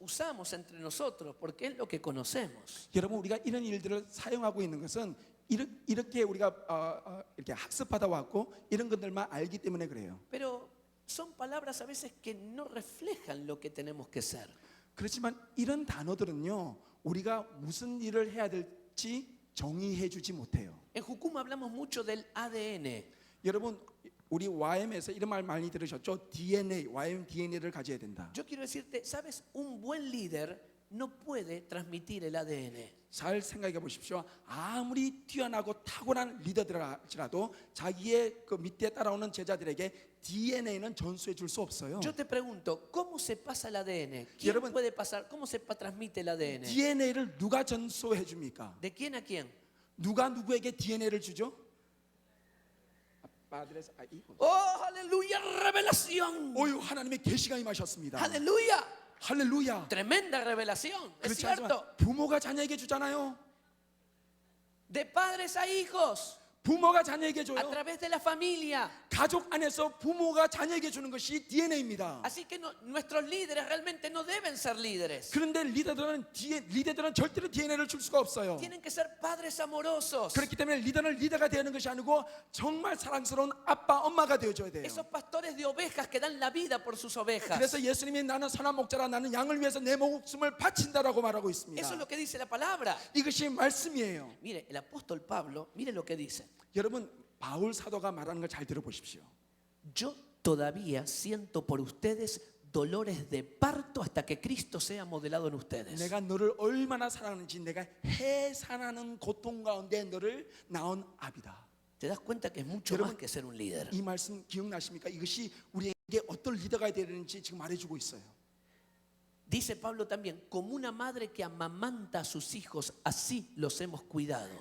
usamos entre nosotros porque es lo que conocemos. 여러분 우리가 이런 일들을 사용하고 있는 것은 이렇게 우리가 이렇게 학습하다 왔고 이런 것들만 알기 때문에 그래요. Pero son palabras a veces que no reflejan lo que tenemos que ser. 그렇지만 이런 단어들은요 우리가 무슨 일을 해야 될지 정의해주지 못해요. En Jucum hablamos mucho del ADN. 여러분 우리 YM에서 이런 말 많이 들으셨죠? DNA, YM DNA를 가져야 된다. Yo quiero decirte, sabes, un buen líder no puede transmitir el ADN. 잘 생각해 보십시오. 아무리 뛰어나고 탁월한 리더들이라도 자기의 그 밑에 따라오는 제자들에게 DNA는 전수해 줄 수 없어요. Yo te pregunto, ¿cómo se pasa el ADN? ¿Quién 여러분, puede pasar? ¿Cómo se transmite el ADN? DNA를 누가 전수해 줍니까? ¿De quién a quién? 누가 누구에게 DNA를 주죠? padres a hijos. Oh, aleluya, revelación. 오유 하나님의 계시가 임하셨습니다. Aleluya. 할렐루야. Tremenda revelación. Es 그렇지 않지만 cierto. 부모가 자녀에게 주잖아요. De padres a hijos. 부모가 자녀에게 A 줘요. través de la familia. 가족 안에서 부모가 자녀에게 주는 것이 DNA입니다. Así que nuestros líderes realmente no deben ser líderes. 그런데 리더들은 절대로 DNA를 줄 수가 없어요. Tienen que ser padres amorosos. 그렇기 때문에 리더는 리더가 되는 것이 아니고 정말 사랑스러운 아빠, 엄마가 되어줘야 돼요. Esos pastores de ovejas que dan la vida por sus ovejas. 그래서 예수님이 나는 선한 목자라 나는 양을 위해서 내 목숨을 바친다라고 말하고 있습니다. Eso es lo que dice la palabra. 이것이 말씀이에요. Mire, el apóstol Pablo, mire lo que dice. 여러분 바울 사도가 말하는 걸 잘 들어보십시오. Yo todavía siento por ustedes dolores de parto hasta que Cristo sea modelado en ustedes. 내가 너를 얼마나 사랑하는지 내가 해산하는 고통 가운데 너를 낳은 아비다. ¿Te das cuenta que es mucho más que ser un líder? 이 말씀 기억나십니까? 이것이 우리에게 어떤 리더가 되는지 지금 말해주고 있어요. Dice Pablo también, como una madre que amamanta a sus hijos, así los hemos cuidado.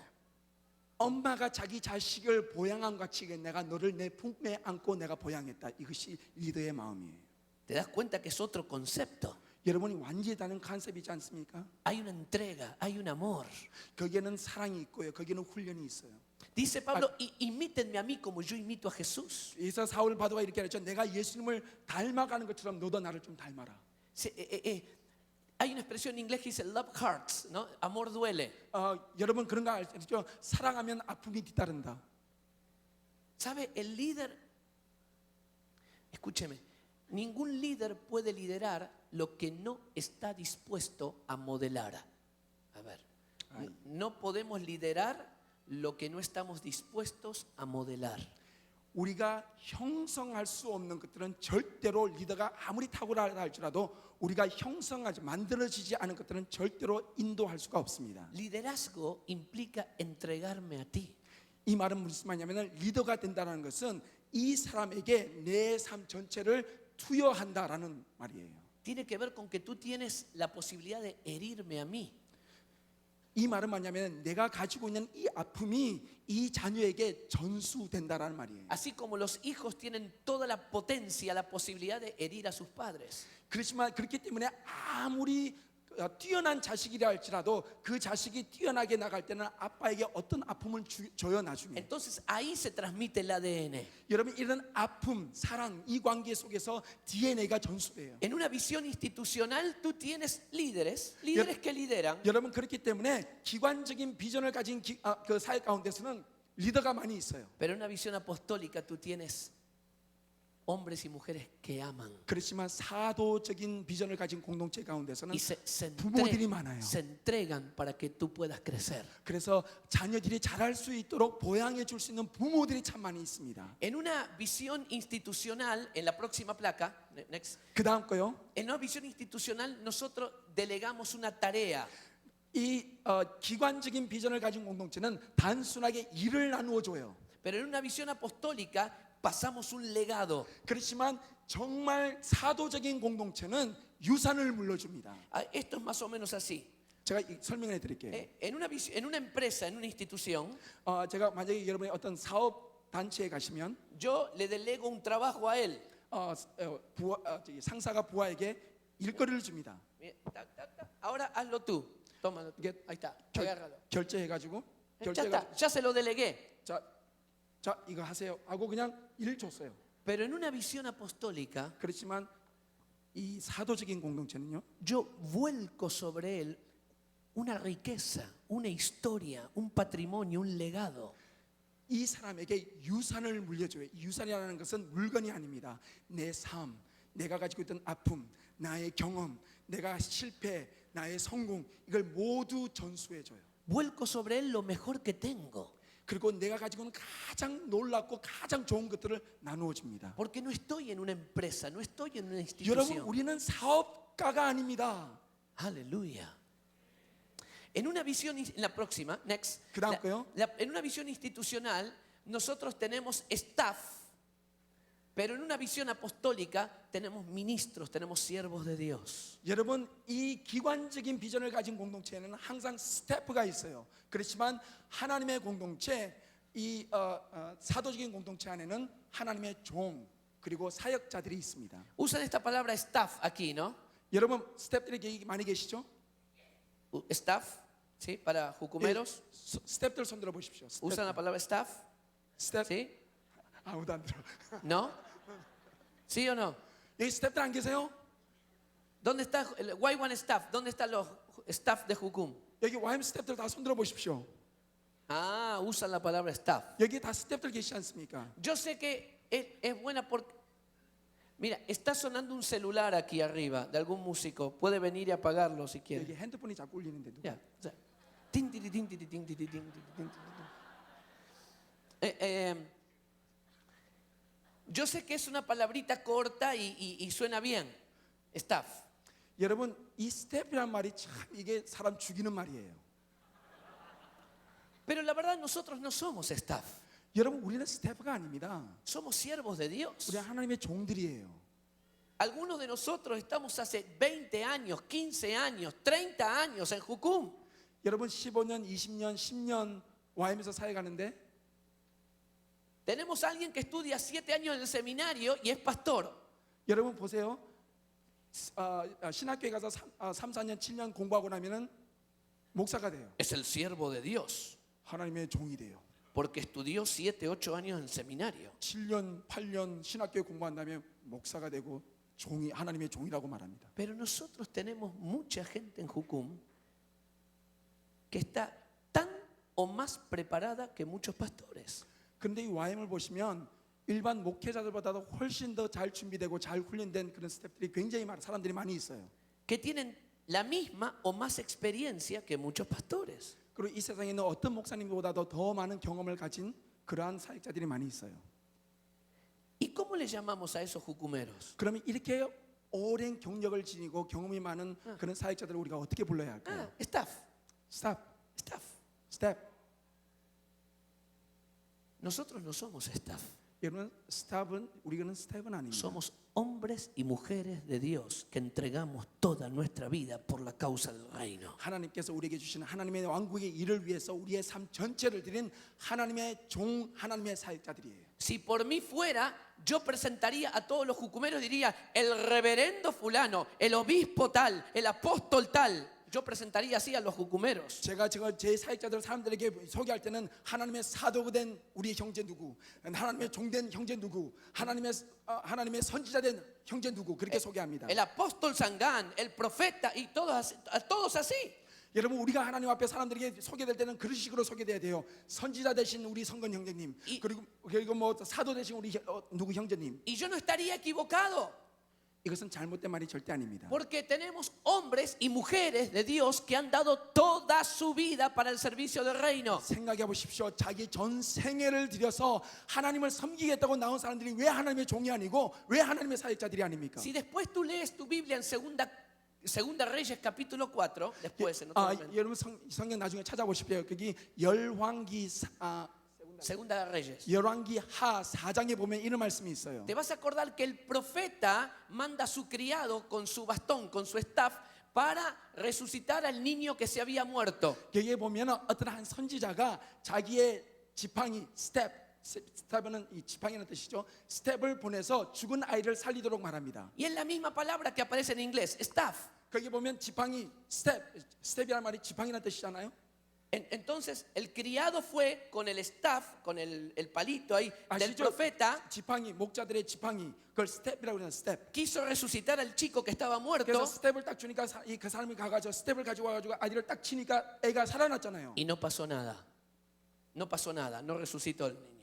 엄마가 자기 자식을 보양한 같이 내가 너를 내 품에 안고 내가 보양했다. 이것이 리더의 마음이에요. ¿Te das cuenta que es otro concepto? 여러분이 완전히 다른 컨셉이지 않습니까? Hay una entrega, hay un amor. 거기에는 사랑이 있고요. 거기에는 훈련이 있어요. Dice Pablo, imítenme a mí como yo imito a Jesús. 그래서 사울 바도가 이렇게 했죠. 내가 예수님을 닮아가는 것처럼 너도 나를 좀 닮아라. Hay una expresión en inglés que dice love hurts, ¿no? Amor duele. 여러분 그런 거 알죠? 사랑하면 아픔이 뒤따른다. ¿Sabe? El líder, escúcheme, ningún líder puede liderar lo que no está dispuesto a modelar. A ver, no podemos liderar lo que no estamos dispuestos a modelar. 우리가 형성할 수 없는 것들은 절대로 리더가 아무리 탁월하다 할지라도 우리가 형성하지 만들어지지 않은 것들은 절대로 인도할 수가 없습니다. Liderazgo implica entregarme a ti. 이 말은 무슨 말이냐면 리더가 된다는 것은 이 사람에게 내 삶 전체를 투여한다라는 말이에요. Tiene que ver con que tú tienes la posibilidad de herirme a mí. 이 말은 뭐냐면 내가 가지고 있는 이 아픔이 이 자녀에게 전수된다라는 말이에요. Así como los hijos tienen toda la potencia, la posibilidad de herir a sus padres. 그렇지만 그렇기 때문에 아무리 뛰어난 자식이라 할지라도 그 자식이 뛰어나게 나갈 때는 아빠에게 어떤 아픔을 줘요 나중에. Entonces ahí se transmite el ADN. 여러분 이런 아픔, 사랑 이 관계 속에서 DNA가 전수돼요. En una visión institucional tú tienes líderes que lideran. 여러분 그렇기 때문에 기관적인 비전을 가진 그 사회 가운데서는 리더가 많이 있어요. Pero en una visión apostólica tú tienes hombres y mujeres que aman. 그렇지만 사도적인 비전을 가진 공동체 가운데서는 Y 부모들이 많아요. se entregan para que tú puedas crecer. 그래서 자녀들이 잘할 수 있도록 보양해 줄 수 있는 부모들이 참 많이 있습니다. En una visión institucional, en la próxima placa, next, 그 다음 거요. en una visión institucional nosotros delegamos una tarea. 이 기관적인 비전을 가진 공동체는 단순하게 일을 나누어 줘요. Pero en una visión apostólica pasamos un legado. 그렇지만 정말 사도적인 공동체는 유산을 물려줍니다. Esto es más o menos así. 제가 설명해 드릴게요. En una empresa, en una institución, 제가 만약에 여러분이 어떤 사업 단체에 가시면 yo le delego un trabajo a él. 상사가 부하에게 일거리를 줍니다. Ahora hazlo tú. Toma, ahí está. Agárralo. 결제해가지고 Ya está, ya se lo delegué. 자 이거 하세요 하고 그냥 일 줬어요. Pero en una visión apostólica, 그렇지만 이 사도적인 공동체는요. yo vuelco sobre él una riqueza, una historia, un patrimonio, un legado. 이 사람에게 유산을 물려줘요. 유산이라는 것은 물건이 아닙니다. 내 삶, 내가 가지고 있던 아픔, 나의 경험, 내가 실패, 나의 성공 이걸 모두 전수해줘요. Vuelco sobre él lo mejor que tengo. 그리고 내가 가지고 있는 가장 놀랍고 가장 좋은 것들을 나누어 줍니다. Porque no estoy en una empresa, no estoy en una 여러분 institución. 우리는 사업가가 아닙니다. Aleluya. En una visión, en la próxima, next. 그다음 거요. En una visión institucional, nosotros tenemos staff, pero en una visión apostólica tenemos ministros, tenemos siervos de Dios. 여러분 이 기관적인 비전을 가진 공동체에는 항상 스태프가 있어요. 그렇지만 하나님의 공동체 이 사도적인 공동체 안에는 하나님의 종 그리고 사역자들이 있습니다. Usan esta palabra staff aquí, ¿no? 여러분 스태프들이 많이 계시죠? Staff, ¿sí? Para jucumeros. 스태프들 손 들어 보십시오. Usan la palabra staff, 스태프 ¿sí? 아무도 안 들어. ¿No? ¿Sí o no? 여기 스태프들 안 계세요? ¿Dónde está el Y1 staff? ¿Dónde están los staff de Jucum? 여기 YM 스태프들 다 손 들어 보십시오. Ah, usan la palabra staff. 여기 다 스태프들 계시지 않습니까? Yo sé que es buena porque... Mira, está sonando un celular aquí arriba de algún músico. Puede venir y apagarlo si quiere. 여기 핸드폰이 자꾸 울리는데 누가? Ya, o sea, tin, tiri, tin, tiri, tin, tiri, tin, tiri, tin, tiri, tin. Yo sé que es una palabrita corta y suena bien. Staff. 여러분 이 스태프란 말이 참 이게 사람 죽이는 말이에요. Pero la verdad nosotros no somos staff. 여러분 우리는 스태프가 아닙니다. Somos siervos de Dios. 우리 하나님의 종들이에요. Algunos de nosotros estamos hace 20 años, 15 años, 30 años en Jucum. 여러분 15년, 20년, 10년 YM에서 사역하는데 Tenemos a alguien que estudia 7 años en el seminario y es pastor. 여러분 보세요. 신학교에 가서 3, 4년, 7년 공부하고 나면은 목사가 돼요. Es el siervo de Dios 하나님의 종이 돼요. porque estudió 7, 8 años en el seminario. 7년, 8년 신학교에 공부한 다음에 목사가 되고 종이 하나님의 종이라고 말합니다. Pero nosotros tenemos mucha gente en Jucum que está tan o más preparada que muchos pastores. 그런데 이 YM을 보시면 일반 목회자들보다도 훨씬 더 잘 준비되고 잘 훈련된 그런 스태프들이 굉장히 많은 사람들이 많이 있어요. Que tienen la misma o más experiencia que muchos pastores. 그리고 이 세상에 있는 어떤 목사님보다도 더 많은 경험을 가진 그러한 사역자들이 많이 있어요. ¿Y cómo le llamamos a esos jucumeros? 그러면 이렇게 오랜 경력을 지니고 경험이 많은 그런 사역자들을 우리가 어떻게 불러야 할까요? Ah, staff, 스텝, staff. 스텝. Nosotros no somos staff. 여러분 스텝은 우리는 스텝은 아닙니다. Somos hombres y mujeres de Dios que entregamos toda nuestra vida por la causa del reino. 하나님께서 우리에게 주시는 하나님의 왕국의 일을 위해서 우리의 삶 전체를 드린 하나님의 종, 하나님의 사역자들이에요. Si por mí fuera, yo presentaría a todos los jucumeros, diría, el reverendo fulano, el obispo tal, el apóstol tal. Yo presentaría así a los jucumeros. 제가 제 사역자들 사람들에게 소개할 때는 하나님의 사도가 된 우리 형제 누구, 하나님의 종된 형제 누구, 하나님의 선지자 된 형제 누구 그렇게 소개합니다. El apóstol Sangán, el profeta y todos así. 여러분 우리가 하나님 앞에 사람들에게 소개될 때는 그런 식으로 소개돼야 돼요. 선지자 되신 우리 성건 형제님, 그리고 뭐 사도 되신 우리 누구 형제님. Y yo no estaría equivocado. 이것은 잘못된 말이 절대 아닙니다. Porque tenemos hombres y mujeres de Dios que han dado toda su vida para el servicio del reino. 생각해 보십시오. 자기 전 생애를 들여서 하나님을 섬기겠다고 나온 사람들이 왜 하나님의 종이 아니고 왜 하나님의 사역자들이 아닙니까? Si después tú lees tu Biblia en Segunda Reyes capítulo 4, después en otro momento. 여러분 성경 나중에 찾아보십시오. 거기 열왕기 Segunda Reyes. 열왕기 하 4장에 보면 이런 말씀이 있어요. Te vas a acordar que el profeta manda a su criado con su bastón, con su staff, para resucitar al niño que se había muerto. 여기에 보면 어떤 한 선지자가 자기의 지팡이 스텝은 이 지팡이라는 뜻이죠. 스텝을 보내서 죽은 아이를 살리도록 말합니다. Y es la misma palabra que aparece en inglés, staff. 거기 보면 지팡이 스텝이라는 말이 지팡이라는 뜻이잖아요. Entonces el criado fue con el staff, con el palito ahí del 아시죠? profeta. 지팡이 목자들의 지팡이 그걸 스텝이라고 그러는 스텝. Quiso resucitar al chico que estaba 그래서 muerto 스텝을 딱 주니까 그 사람이 가가지고 스텝을 가지고 와가지고 아이를 딱 치니까 애가 살아났잖아요. y no pasó nada. No pasó nada, no resucitó el niño.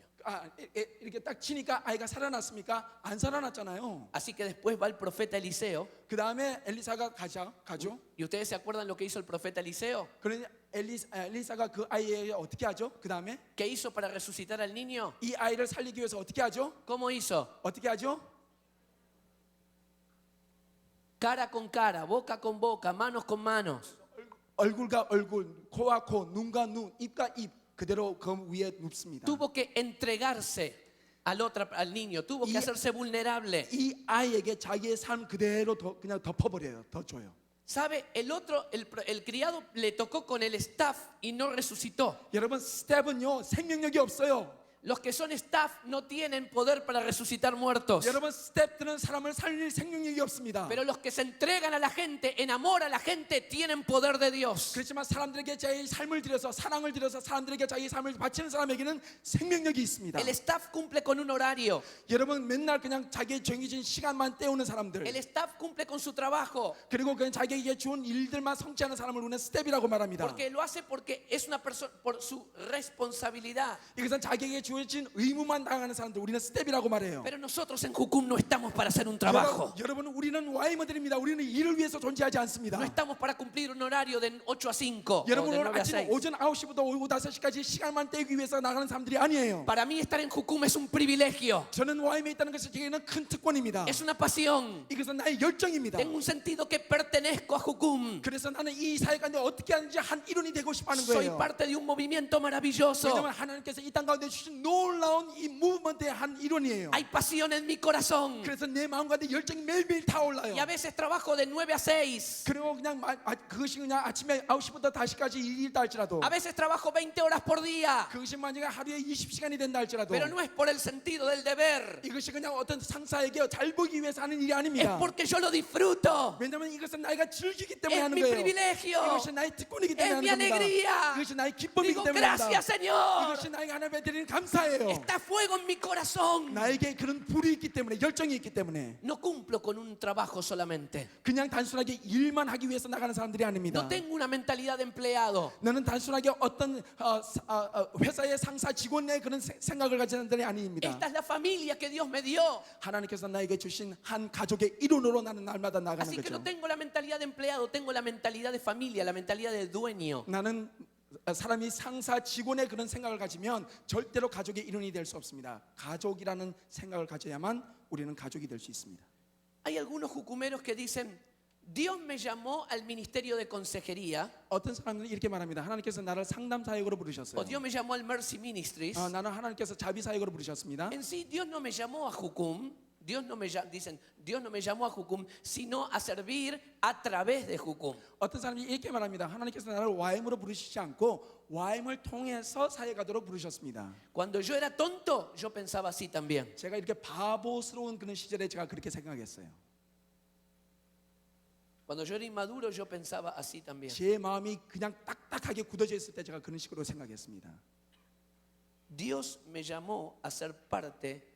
이렇게 딱 치니까 아이가 살아났습니까? 안 살아났잖아요. Así que después va el profeta Eliseo. 그 다음에 엘리사가 가죠. ¿Y ustedes se acuerdan lo que hizo el profeta Eliseo? 그러니 엘리사가 그 아이에게 어떻게 하죠? 그 다음에 ¿Qué hizo para resucitar al niño? 이 아이를 살리기 위해서 어떻게 하죠? ¿Cómo hizo? 어떻게 하죠? Cara con cara, boca con boca, manos con manos. 얼굴과 얼굴, 코와 코, 눈과 눈, 입과 입 그대로 그 위에 눕습니다. Tuvo que entregarse al niño, tuvo que hacerse vulnerable. 이 아이에게 자기의 삶 그대로 그냥 덮어버려요. 더 줘요. ¿Sabe? El criado le tocó con el staff y no resucitó. 여러분 스텝은요 생명력이 없어요. Los que son staff no tienen poder para resucitar muertos. 여러분 스텝들은 사람을 살릴 생명력이 없습니다. Pero los que se entregan a la gente, en amor a la gente, tienen poder de Dios. 그렇지만 사람들에게 자기 삶을 들여서 사랑을 들여서 사람들에게 자기 삶을 바치는 사람에게는 생명력이 있습니다. El staff cumple con un horario. 여러분 맨날 그냥 자기의 정해진 시간만 때우는 사람들 El staff cumple con su trabajo. 그리고 그냥 자기에게 주은 일들만 성취하는 사람을 우리는 스텝이라고 말합니다. Porque lo hace porque es una persona por su responsabilidad. 이것은 자기에게 주어진 의무만 당하는 사람들 우리는 스텝이라고 말해요. Pero nosotros en Jucum no estamos para hacer un trabajo. 여러분 우리는 와이머들입니다. 우리는 일을 위해서 존재하지 않습니다. No estamos para cumplir un horario de 8 a 5 o de 여러분 오늘 9 a 아침 6. 오전 9시부터 오후 5시까지 시간만 떼기 위해서 나가는 사람들이 아니에요. Para mí estar en Jucum es un privilegio. 저는 와임에 있다는 것이 제게는 큰 특권입니다. Es una pasión. 이것은 나의 열정입니다. Tengo un sentido que pertenezco a Jucum. 그래서 나는 이 사회 가운데 어떻게 하는지 한 일원이 되고 싶어하는 Soy 거예요. parte de un movimiento maravilloso. 왜냐하면 하나님께서 이 땅 가운데 주신 놀라운 이 무브먼트의 한 일원이에요. Hay pasión en mi corazón. 그래서 내 마음 가운데 열정이 매일매일 타올라요. Y a veces trabajo de 9 a 6. 그리고 그냥 그것이 그냥 아침에 9시부터 5시까지 일이다 할지라도 A veces trabajo 20 horas por día. 그것이 만약에 하루에 20시간이 된다 할지라도 Pero no es por el sentido del deber. 이것이 그냥 어떤 상사에게 잘 보기 위해서 하는 일이 Es 아닙니다. porque yo lo disfruto. 왜냐하면 이것은 나이가 즐기기 때문에 Es 하는 mi 거예요. privilegio. 이것이 나의 특권이기 때문에 Es 하는 mi 겁니다. alegría. 이것이 나의 기쁨이기 Digo, 때문에 합니다. gracias, Señor. 이것이 나에게 하나님께 드리는 감사예요. Está fuego en mi corazón. 나에게 그런 불이 있기 때문에 열정이 있기 때문에 No cumplo con un trabajo solamente. 그냥 단순하게 일만 하기 위해서 나가는 사람들이 아닙니다. No tengo una mentalidad de empleado. 너는 단순하게 어떤 회사의 상사 직원의 그런 생각을 가진 사람들이 아닙니다. Esta es la familia que Dios me dio. 하나님께서 나에게 주신 한 가족의 일원으로 나는 날마다 나가는 Así que no 거죠. tengo la mentalidad de empleado, tengo la mentalidad de familia, la mentalidad de dueño. 나는 사람이 상사 직원의 그런 생각을 가지면 절대로 가족의 일원이 될 수 없습니다. 가족이라는 생각을 가져야만 우리는 가족이 될 수 있습니다. Hay algunos jucumeros que dicen, Dios me llamó al ministerio de consejería, 어떤 사람들은 이렇게 말합니다. 하나님께서 나를 상담 사역으로 부르셨어요. o Dios me llamó al Mercy Ministries. 나는 하나님께서 자비 사역으로 부르셨습니다. En sí, Dios no me llamó a Jucum. Dios no me llamó a Jucum, sino a servir a través de Jucum. 어떤 사람이 이렇게 말합니다. 하나님께서 나를 와임으로 부르시지 않고 와임을 통해서 사역하도록 부르셨습니다. Cuando yo era tonto, yo pensaba así también. 제가 이렇게 바보스러운 그런 시절에 제가 그렇게 생각했어요. Cuando yo era inmaduro, yo pensaba así también. 제 마음이 그냥 딱딱하게 굳어져 있을 때 제가 그런 식으로 생각했습니다. Dios me llamó a ser parte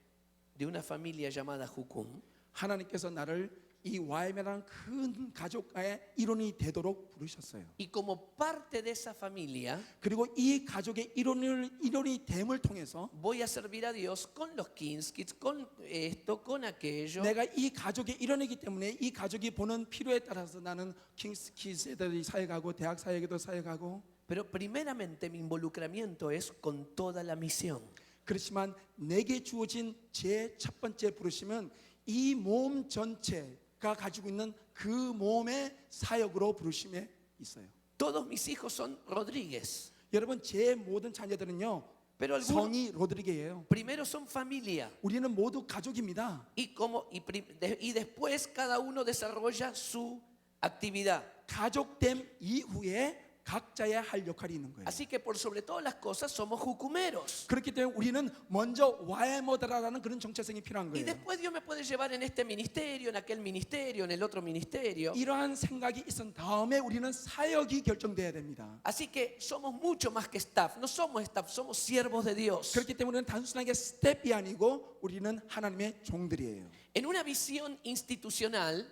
de una familia llamada Jucum. 하나님께서 나를 이 와임이라는 큰 가족의 일원이 되도록 부르셨어요. Y como parte de esa familia, 그리고 이 가족의 일원이 됨을 통해서 voy a servir a Dios con los Kings Kids, con esto, con aquello. 내가 이 가족의 일원이기 때문에 이 가족이 보는 필요에 따라서 나는 킹스키즈에도 사역하고 대학 사역에도 사역하고 Pero primeramente mi involucramiento es con toda la misión. 그렇지만 내게 주어진 제 첫 번째 부르심은 이 몸 전체가 가지고 있는 그 몸의 사역으로 부르심에 있어요. Todos mis hijos son Rodríguez, 여러분 제 모든 자녀들은요 pero algunos 성이 로드리게예요. primero son familia 우리는 모두 가족입니다. y después cada uno desarrolla su actividad. 가족됨 이후에 각자의 할 역할이 있는 거예요. Así que por sobre todas las cosas somos jucumeros. 그렇기 때문에 우리는 먼저 와이머드라는 그런 정체성이 필요한 Y 거예요. después Dios me puede llevar en este ministerio, en aquel ministerio, en el otro ministerio. 이러한 생각이 있은 다음에 우리는 사역이 결정돼야 됩니다. Así que somos mucho más que staff. No somos staff, somos siervos de Dios. 그렇기 때문에 단순하게 스텝이 아니고 우리는 하나님의 종들이에요. En una visión institucional,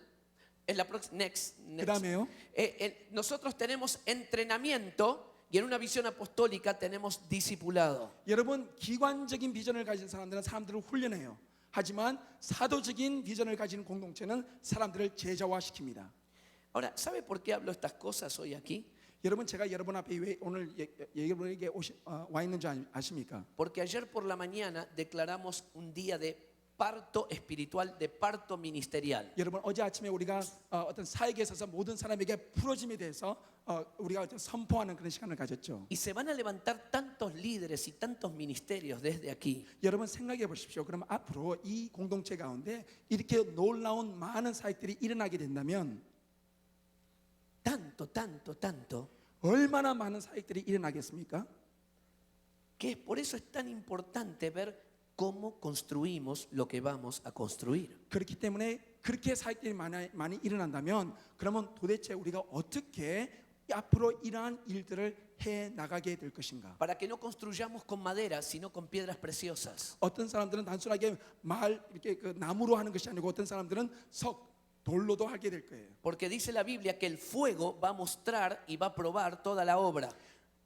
en la next, 그다음에요. nosotros tenemos entrenamiento y en una visión apostólica tenemos discipulado. 여러분 기관적인 비전을 가진 사람들은 사람들을 훈련해요. 하지만 사도적인 비전을 가진 공동체는 사람들을 제자화시킵니다. Ahora, ¿sabe por qué hablo estas cosas hoy aquí? 여러분 제가 여러분 앞에 왜 오늘 여러분에게 와 있는 줄 아십니까? Porque ayer por la mañana declaramos un día de parto espiritual, de parto ministerial. 여러분 어제 아침에 우리가 어떤 사역에 있어서 모든 사람에게 풀어짐에 대해서 우리가 선포하는 그런 시간을 가졌죠. Y se van a levantar tantos líderes y tantos ministerios desde aquí. 여러분 생각해 보십시오. 그럼 앞으로 이 공동체 가운데 이렇게 놀라운 많은 사역들이 일어나게 된다면 tanto, tanto, tanto, 얼마나 많은 사역들이 일어나겠습니까? que por eso es tan importante ver cómo construimos lo que vamos a construir. 그렇기 때문에 그렇게 사역들이 많이 일어난다면 그러면 도대체 우리가 어떻게 앞으로 이러한 일들을 해 나가게 될 것인가? Para que no construyamos con madera, sino con piedras preciosas. 어떤 사람들은 단순하게 이렇게 그 나무로 하는 것이 아니고 어떤 사람들은 돌로도 하게 될 거예요. Porque dice la Biblia que el fuego va a mostrar y va a probar toda la obra.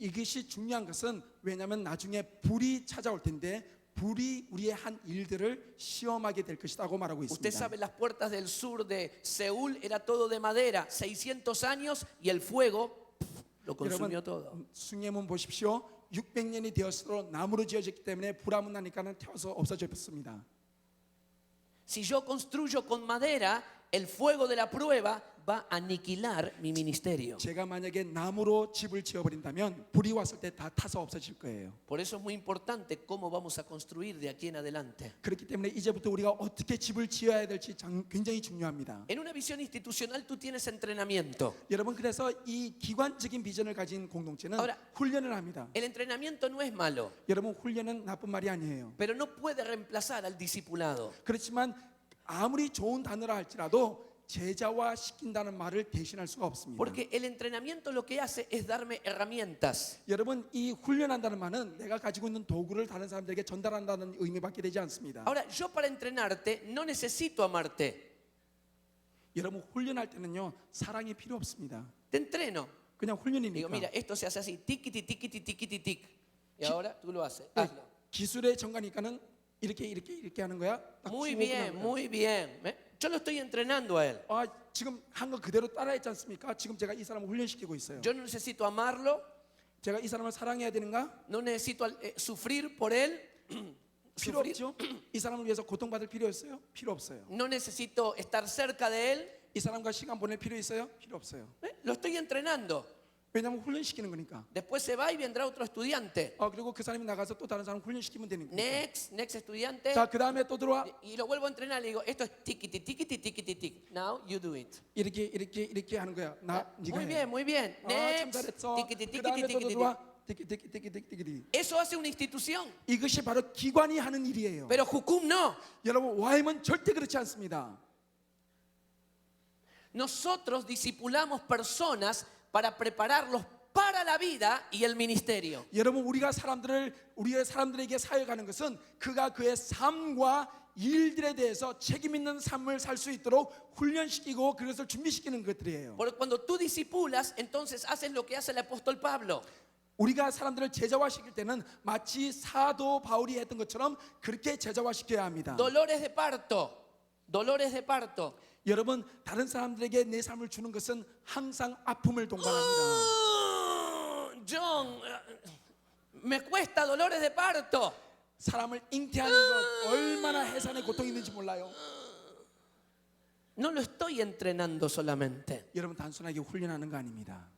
이것이 중요한 것은 왜냐하면 나중에 불이 찾아올 텐데 불이 우리의 한 일들을 시험하게 될 것이라고 말하고 Usted 있습니다. sabe, las puertas del sur de Seúl era todo de madera, 600 años y el fuego lo consumió todo. 여러분 숭례문 보십시오. 600년이 되었으로 나무로 지어졌기 때문에 불화문 나니까는 태워서 없어졌습니다. Si yo construyo con madera, el fuego de la prueba va a aniquilar mi ministerio. 제가 만약에 나무로 집을 지어버린다면 불이 왔을 때 다 타서 없어질 거예요. Por eso es muy importante cómo vamos a construir de aquí en adelante. 그렇기 때문에 이제부터 우리가 어떻게 집을 지어야 될지 굉장히 중요합니다. En una visión institucional tú tienes entrenamiento. 여러분 그래서 이 기관적인 비전을 가진 공동체는 Ahora, 훈련을 합니다. El entrenamiento no es malo, 여러분 훈련은 나쁜 말이 아니에요. pero no puede reemplazar al discipulado. 그렇지만 아무리 좋은 단어라 할지라도 제자화 시킨다는 말을 대신할 수가 없습니다. Porque el entrenamiento lo que hace es darme herramientas. 여러분 이 훈련한다는 말은 내가 가지고 있는 도구를 다른 사람들에게 전달한다는 의미밖에 되지 않습니다. Ahora, yo para entrenarte no necesito amarte. 여러분 훈련할 때는요 사랑이 필요 없습니다. Te entreno. 그냥 Digo, 훈련이니까. mira, esto se hace así, tiquiti, tiquiti, tiquiti, tic. Y ahora tú lo haces. Hazlo. 기술의 정가니까는 이렇게 하는 거야. 딱 Muy 주먹으로 bien, 하는 거야. muy bien. Yo lo estoy entrenando a él. 아 지금 한 거 그대로 따라했지 않습니까? 지금 제가 이 사람을 훈련시키고 있어요. Yo no necesito amarlo, 제가 이 sa람을 사랑해야 되는가? no necesito sufrir por él, 필요 sufrir. 없죠. 이 사람을 위해서 고통받을 필요 있어요? 필요 없어요. No necesito estar cerca de él. 이 사람과 시간 보낼 필요 있어요? 필요 없어요. Lo estoy entrenando. 왜냐하면 훈련시키는 거니까. Después se va y vendrá otro estudiante. 그리고 그 사람이 나가서 또 다른 사람 훈련시키면 되는 거예요. Next estudiante. 자, 그 다음에 또 들어와. Y lo vuelvo a entrenar. Le digo, esto es tiquiti, tiquiti, tiquiti, tic. Now you do it. 이렇게 하는 거야. 네가 Muy 해. bien, muy bien. 참 Next. 잘했어. Tiquiti, 그 tiquiti, 다음에 또 tiquiti, tic. 들어와. 티키티키티키티키. Eso hace una institución. 이것이 바로 기관이 하는 일이에요. Pero Jucum no. 여러분 YM은 절대 그렇지 않습니다. Nosotros discipulamos personas para prepararlos para la vida y el ministerio. 여러분 우리의 사람들에게 사역하는 것은 그가 그의 삶과 일들에 대해서 책임 있는 삶을 살 수 있도록 훈련시키고 그것을 준비시키는 것들이에요. Porque cuando tú discipulas, entonces haces lo que hace el apóstol Pablo. 우리가 사람들을 제자화시킬 때는 마치 사도 바울이 했던 것처럼 그렇게 제자화시켜야 합니다. Dolores de parto. Dolores de parto. 여러분 다른 사람들에게 내 삶을 주는 것은 항상 아픔을 동반합니다. John, me cuesta dolores de parto. 사람을 잉태하는 것 얼마나 해산의 고통이 있는지 몰라요. No lo estoy entrenando solamente. 여러분 단순하게 훈련하는 거 아닙니다.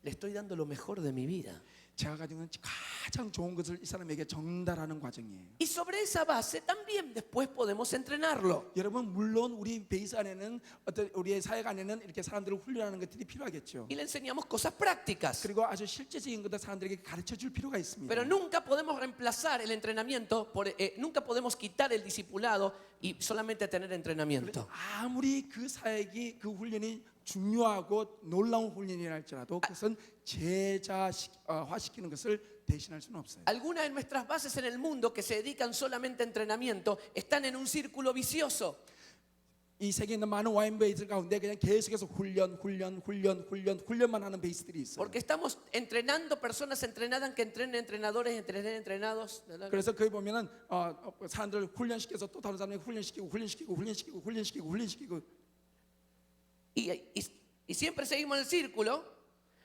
Le estoy dando lo mejor de mi vida. 제가 가지고 있는 가장 좋은 것을 이 사람에게 전달하는 과정이에요. Y sobre esa base también después podemos entrenarlo. 여러분 물론 우리 베이스 안에는 우리의 사역 안에는 이렇게 사람들을 훈련하는 것들이 필요하겠죠. Y le enseñamos cosas prácticas. 그리고 아주 실제적인 것들 사람들에게 가르쳐 줄 필요가 있습니다. Pero nunca podemos reemplazar el entrenamiento, nunca podemos quitar el discipulado y solamente tener entrenamiento. 아무리 그 사역이 그 훈련이 중요하고 놀라운 훈련이라 할지라도 그것은 제자화시키는 것을 대신할 수는 없어요. Algunas de nuestras bases en el mundo que se dedican solamente a entrenamiento están en un círculo vicioso. 이 세계에 있는 많은 와인 베이스 가운데 그냥 계속해서 훈련만 하는 베이스들이 있어요. Porque estamos entrenando personas entrenadas que entrenen entrenadores, entrenen entrenados. 그래서 거기 보면은 사람들을 훈련시켜서 또 다른 사람에게 훈련시키고 Y siempre seguimos el círculo.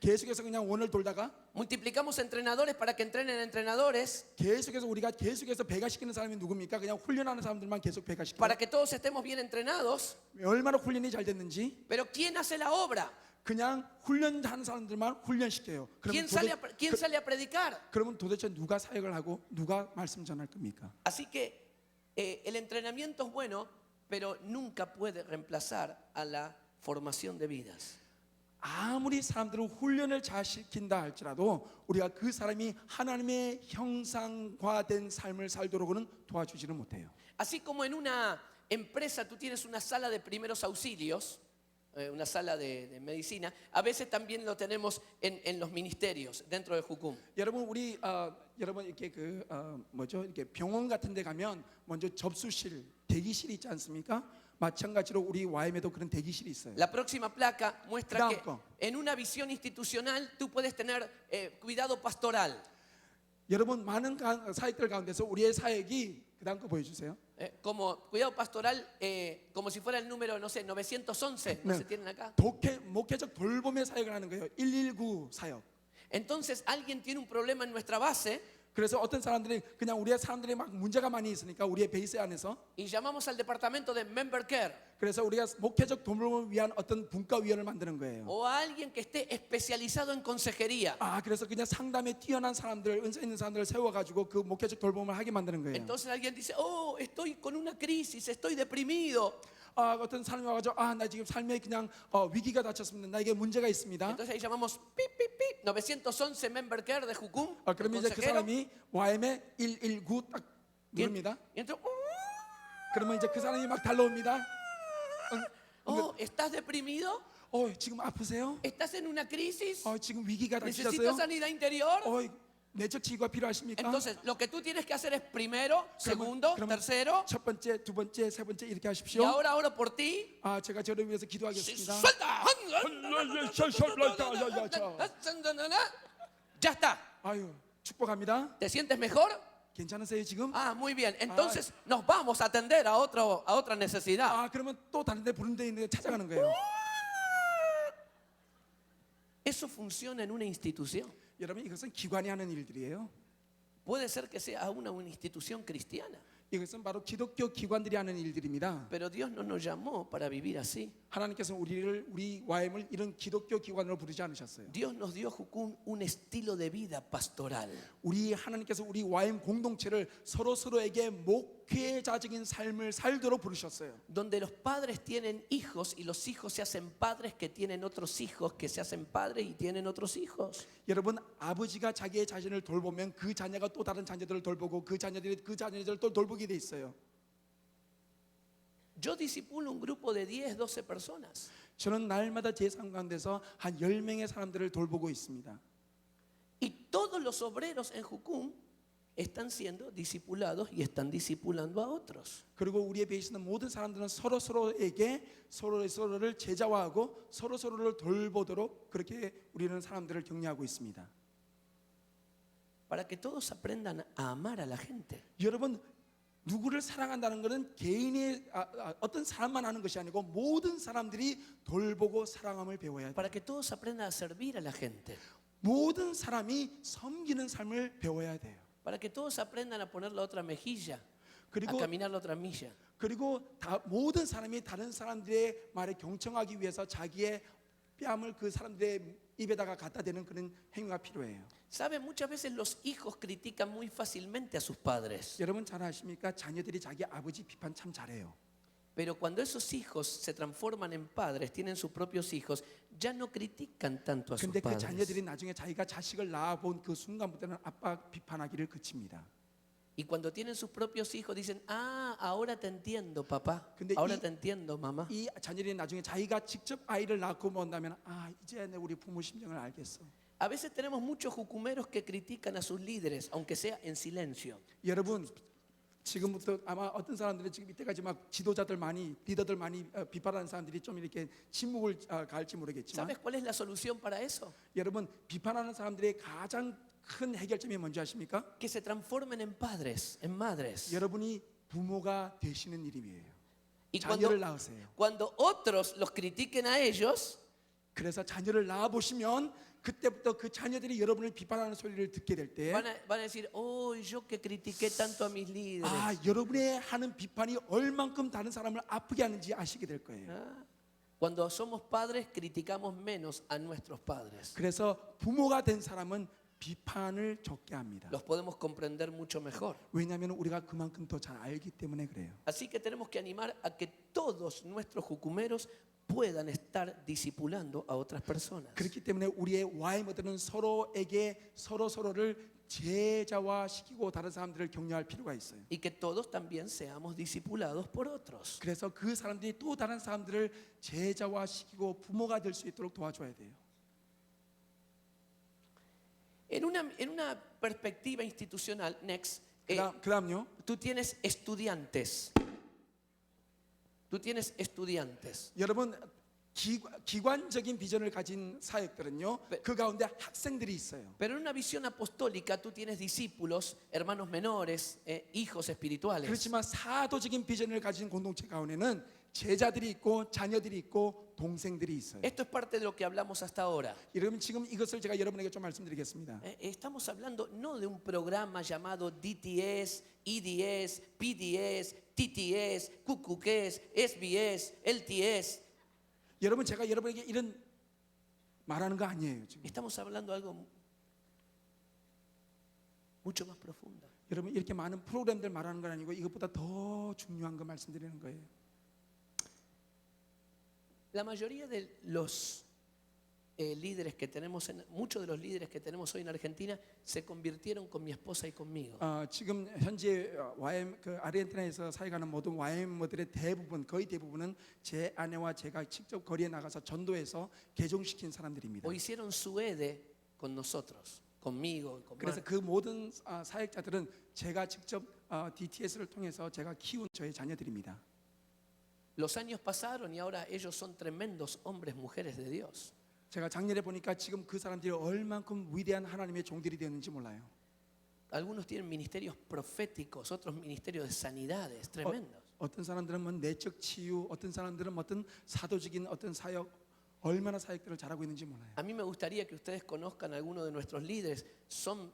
계속해서 그냥 원을 돌다가 Multiplicamos entrenadores para que entrenen entrenadores, 계속해서 우리가 계속해서 배가시키는 사람이 누굽니까? 그냥 훈련하는 사람들만 계속 배가시키고 para que todos estemos bien entrenados. 얼마나 훈련이 잘 됐는지 Pero ¿quién hace la obra? 그냥 훈련하는 사람들만 훈련시켜요. ¿Quién sale a predicar? 그러면 도대체 누가 사역을 하고 누가 말씀 전할 겁니까? Así que el entrenamiento es bueno, pero nunca puede reemplazar a la formación de vidas. 아무리 사람들을 훈련을 잘 시킨다 할지라도 우리가 그 사람이 하나님의 형상화된 삶을 살도록은 도와주지는 못해요. Así como en una empresa tú tienes una sala de primeros auxilios, una sala de medicina, a veces también lo tenemos en los ministerios dentro de Jucum. 여러분 우리 여러분 이렇게 뭐죠? 이렇게 병원 같은 데 가면 먼저 접수실, 대기실이 있지 않습니까? 마찬가지로 우리 YM에도 그런 대기실이 있어요. La próxima placa muestra que Blanco. en una visión institucional tú puedes tener cuidado pastoral. 여러분 많은 사역들 가운데서 우리의 사역이 그다음 거 보여주세요. Como cuidado pastoral, como si fuera el número, no sé, 911, no se tienen acá. 목회적 돌봄의 사역을 하는 거예요. 119 사역. Entonces alguien tiene un problema en nuestra base 그래서 어떤 사람들이 그냥 우리의 사람들이 막 문제가 많이 있으니까 우리의 베이스 안에서 y llamamos al departamento de member care 그래서 우리가 목회적 돌봄을 위한 어떤 분과위원을 만드는 거예요. o a alguien que esté especializado en consejería. 그래서 그냥 상담에 뛰어난 사람들, 은사 있는 사람들을 세워가지고 그 목회적 돌봄을 하게 만드는 거예요. Entonces alguien dice, oh, estoy con una crisis, estoy deprimido. 어떤 사람이 와가지고 나 지금 삶에 그냥 위기가 닥쳤습니다. 나에게 문제가 있습니다. Entonces ahí llamamos pip, pip, pip, 911 member care de Jucum. 그러면 이제 그 사람이 YM에 119 딱 누릅니다. Y entonces, 그러면 이제 그 사람이 막 달려옵니다. ¿estás deprimido? 지금 아프세요? ¿Estás en una crisis? 지금 위기가 ¿Necesitas 닥치셨어요? sanidad interior? 내적 치유가 필요하십니까? Entonces, lo que tú tienes que hacer es primero, segundo, 그러면 tercero, 첫 번째, 두 번째, 세 번째 이렇게 y 하십시오. ahora oro por ti. 제가 저를 위해서 Sí, 기도하겠습니다. ¡suelta! Ya está. 축복합니다. ¿Te sientes mejor? 괜찮으세요 지금? Muy bien. Entonces nos vamos a atender a otra necesidad. 그러면 또 다른 데 부른 데 있는 데 찾아가는 거예요. Eso funciona en una institución. 여러분 이것은 기관이 하는 일들이에요. Puede ser que sea una institución cristiana, 이것은 바로 기독교 기관들이 하는 일들입니다. pero Dios no nos llamó para vivir así. 하나님께서는 우리 YM을 이런 기독교 기관으로 부르지 않으셨어요. Dios nos dio a Jucum un estilo de vida pastoral. 하나님께서 우리 YM 공동체를 서로에게 목회자적인 삶을 살도록 부르셨어요. Donde los padres tienen hijos y los hijos se hacen padres que tienen otros hijos que se hacen padres y tienen otros hijos. 여러분 아버지가 자기의 자신을 돌보면 그 자녀가 또 다른 자녀들을 돌보고 그 자녀들이 그 자녀들을 또 돌보게 돼 있어요. Yo discipulo un grupo de 10, 12 personas. 저는 날마다 제 삶 가운데서 한 10명의 사람들을 돌보고 있습니다. Y todos los obreros en Jucum están siendo discipulados y están discipulando a otros. 그리고 우리의 배에 있는 모든 사람들은 서로에게 서로를 제자화하고 서로를 돌보도록 그렇게 우리는 사람들을 격려하고 있습니다. Para que todos aprendan a amar a la gente. 여러분 누구를 사랑한다는 것은 개인의 어떤 사람만 하는 것이 아니고 모든 사람들이 돌보고 사랑함을 배워야 돼요. Para que todos aprendan a servir a la gente. 모든 사람이 섬기는 삶을 배워야 돼요. Para que todos aprendan a poner la otra mejilla, a 그리고 caminar la otra milla. 모든 사람이 다른 사람들의 말에 경청하기 위해서 자기의 뺨을 그 사람들의 입에다가 갖다 대는 그런 행위가 필요해요. ¿Sabe? Muchas veces los hijos critican muy fácilmente a sus padres. 여러분 잘 아십니까? 자녀들이 자기 아버지 비판 참 잘해요. Pero cuando esos hijos se transforman en padres, tienen sus propios hijos, ya no critican tanto a sus 근데 그 padres. 자녀들이 나중에 자기가 자식을 낳아본 그 순간부터는 아빠 비판하기를 그칩니다. Y cuando tienen sus propios hijos dicen, ahora te entiendo, papá. 근데 Ahora te entiendo, mamá. 이 자녀들이 나중에 자기가 직접 아이를 낳고 본다면 이제 우리 부모 심정을 알겠어. A veces tenemos muchos jucumeros que critican a sus líderes, aunque sea en silencio. 여러분 지금부터 아마 어떤 사람들은 지금 이때까지 막 지도자들 많이 리더들 많이 비판하는 사람들이 좀 이렇게 침묵을 가할지 모르겠지만 ¿Sabes cuál es la solución para eso? 여러분 비판하는 사람들의 가장 큰 해결점이 뭔지 아십니까? Que se transformen en padres, en madres. 여러분이 부모가 되시는 일이에요. Y 자녀를 낳으세요. cuando otros los critiquen a ellos, 그래서 자녀를 낳아 보시면 그때부터 그 자녀들이 여러분을 비판하는 소리를 듣게 될 때 van a decir, yo que critiqué tanto a mis líderes. 여러분의 하는 비판이 얼만큼 다른 사람을 아프게 하는지 아시게 될 거예요. Cuando somos padres, criticamos menos a nuestros padres. 그래서 부모가 된 사람은 비판을 적게 합니다. los podemos comprender mucho mejor. 왜냐하면 우리가 그만큼 더 잘 알기 때문에 그래요. Así que tenemos que animar a que todos nuestros jucumeros puedan estar discipulando a otras personas. 그렇기 때문에 우리의 YM들은 서로에게 서로를 제자화시키고 다른 사람들을 격려할 필요가 있어요. Y que todos también seamos discipulados por otros. 그래서 그 사람들이 또 다른 사람들을 제자화시키고 부모가 될 수 있도록 도와줘야 돼요. En una perspectiva institucional, Next, 그다음요. tú tienes estudiantes. Tú tienes estudiantes. 여러분 기관적인 비전을 가진 사역들은요. 그 가운데 학생들이 있어요. Pero en una visión apostólica tú tienes discípulos, hermanos menores, hijos espirituales. 그렇지만 사도적인 비전을 가진 공동체 가운데는 제자들이 있고 자녀들이 있고 동생들이 있어요. Esto es parte de lo que hablamos hasta ahora. 여러분 지금 이것을 제가 여러분에게 좀 말씀드리겠습니다. Estamos hablando no de un programa llamado DTS, EDS, PDS, TTS, QQS, SBS, LTS. 여러분 제가 여러분에게 이런 말하는 거 아니에요. 지금. Estamos hablando de algo mucho más profundo. 여러분 이렇게 많은 프로그램들 말하는 건 아니고 이것보다 더 중요한 거 말씀드리는 거예요. La mayoría de los líderes que tenemos, muchos de los líderes que tenemos hoy en Argentina se convirtieron con mi esposa y conmigo. 지금 현재 YM 그 아르헨티나에서 사역하는 모든 YM들의 대부분 거의 대부분은 제 아내와 제가 직접 거리에 나가서 전도해서 개종시킨 사람들입니다. O hicieron su EDE con nosotros, conmigo y con 그래서 Mar. 그 모든 사역자들은 제가 직접 DTS를 통해서 제가 키운 저의 자녀들입니다. Los años pasaron y ahora ellos son tremendos hombres, mujeres de Dios. 제가 작년에 보니까 지금 그 사람들이 얼만큼 위대한 하나님의 종들이 되었는지 몰라요. Algunos tienen ministerios proféticos, otros ministerios de sanidades, tremendos. 어떤 사람들은 뭐 내적 치유, 어떤 사람들은 어떤 사도적인 어떤 사역, 얼마나 사역들을 잘하고 있는지 몰라요. A mí me gustaría que ustedes conozcan a algunos de nuestros líderes, son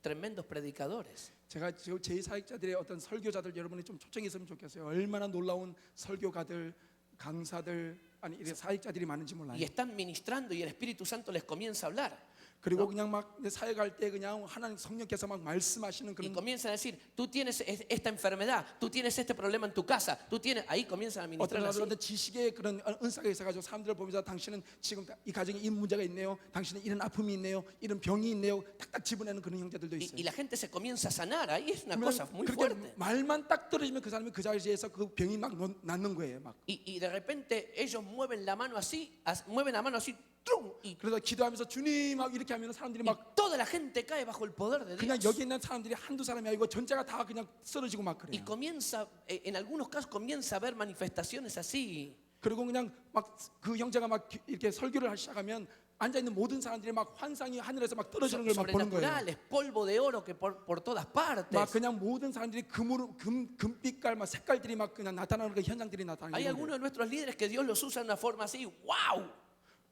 tremendos predicadores. 제가 제 사역자들의 어떤 설교자들 여러분이 좀 초청했으면 좋겠어요. 얼마나 놀라운 설교가들, 강사들, 아니 이런 사역자들이 많은지 몰라요. Y están ministrando y el Espíritu Santo les comienza a hablar. 그리고 그냥 막 사역할 때 그냥 하나님 성령께서 막 말씀하시는 Y 그런 comienzan a decir, tú tienes esta enfermedad, tú tienes este problema en tu casa, tú tienes, ahí comienzan a ministrar 어떤 así. 사람들은 지식의 그런 은사가 있어가지고 사람들을 보면서 당신은 지금 이 가정에 이 문제가 있네요, 당신은 이런 아픔이 있네요, 이런 병이 있네요, 딱딱 집어내는 그런 형제들도 Y 있어요. la gente se comienza a sanar, ahí es una 그러면 cosa muy 그렇게 fuerte. 말만 딱 떨어지면 그 사람이 그 자리에서 그 병이 막 낫는 거예요. 막 Y de repente ellos mueven la mano así, mueven la mano así, ¡trum! Y 그래서 기도하면서 주님 막 이렇게 하면 사람들이 막 toda la gente cae bajo el poder de 그냥 Dios. 여기 있는 사람들이 한두 사람이 아니고 전체가 다 그냥 쓰러지고 막 Y 그래요. comienza, en algunos casos comienza a haber manifestaciones así. 그리고 그냥 막 그 형제가 막 이렇게 설교를 시작하면 앉아 있는 모든 사람들이 막 환상이 하늘에서 막 떨어지는 걸 막 보는 거예요. Sobrenaturales, polvo de oro que por todas partes. 막 그냥 모든 사람들이 금빛깔 막 색깔들이 막 그냥 나타나는 그 현상들이 나타나는 Hay 거예요. algunos de nuestros líderes que Dios los usa de una forma así, wow.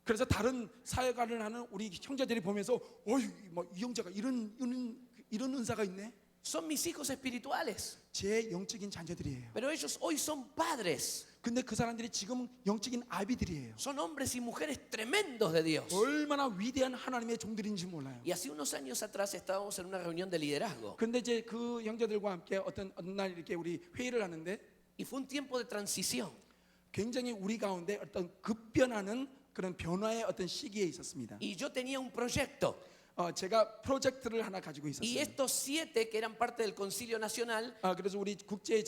그래서 다른 사역을 하는 우리 형제들이 보면서 어이 이 형제가 이런 은사가 있네. Son mis hijos espirituales, 제 영적인 자녀들이에요. pero ellos hoy son padres. 근데 그 사람들이 지금 영적인 아비들이에요. Son hombres y mujeres tremendos de Dios. 얼마나 위대한 하나님의 종들인지 몰라요. Y hace unos años atrás estábamos en una reunión de liderazgo. 근데 이제 그 형제들과 함께 어느 날 이렇게 우리 회의를 하는데 Y fue un tiempo de transición. 굉장히 우리 가운데 어떤 급변하는 그런 변화의 어떤 시기에 있었습니다. Y yo tenía un proyecto. 제가 프로젝트를 하나 가지고 Y 있었어요. estos 7 que eran parte del concilio nacional 그래서 우리 국제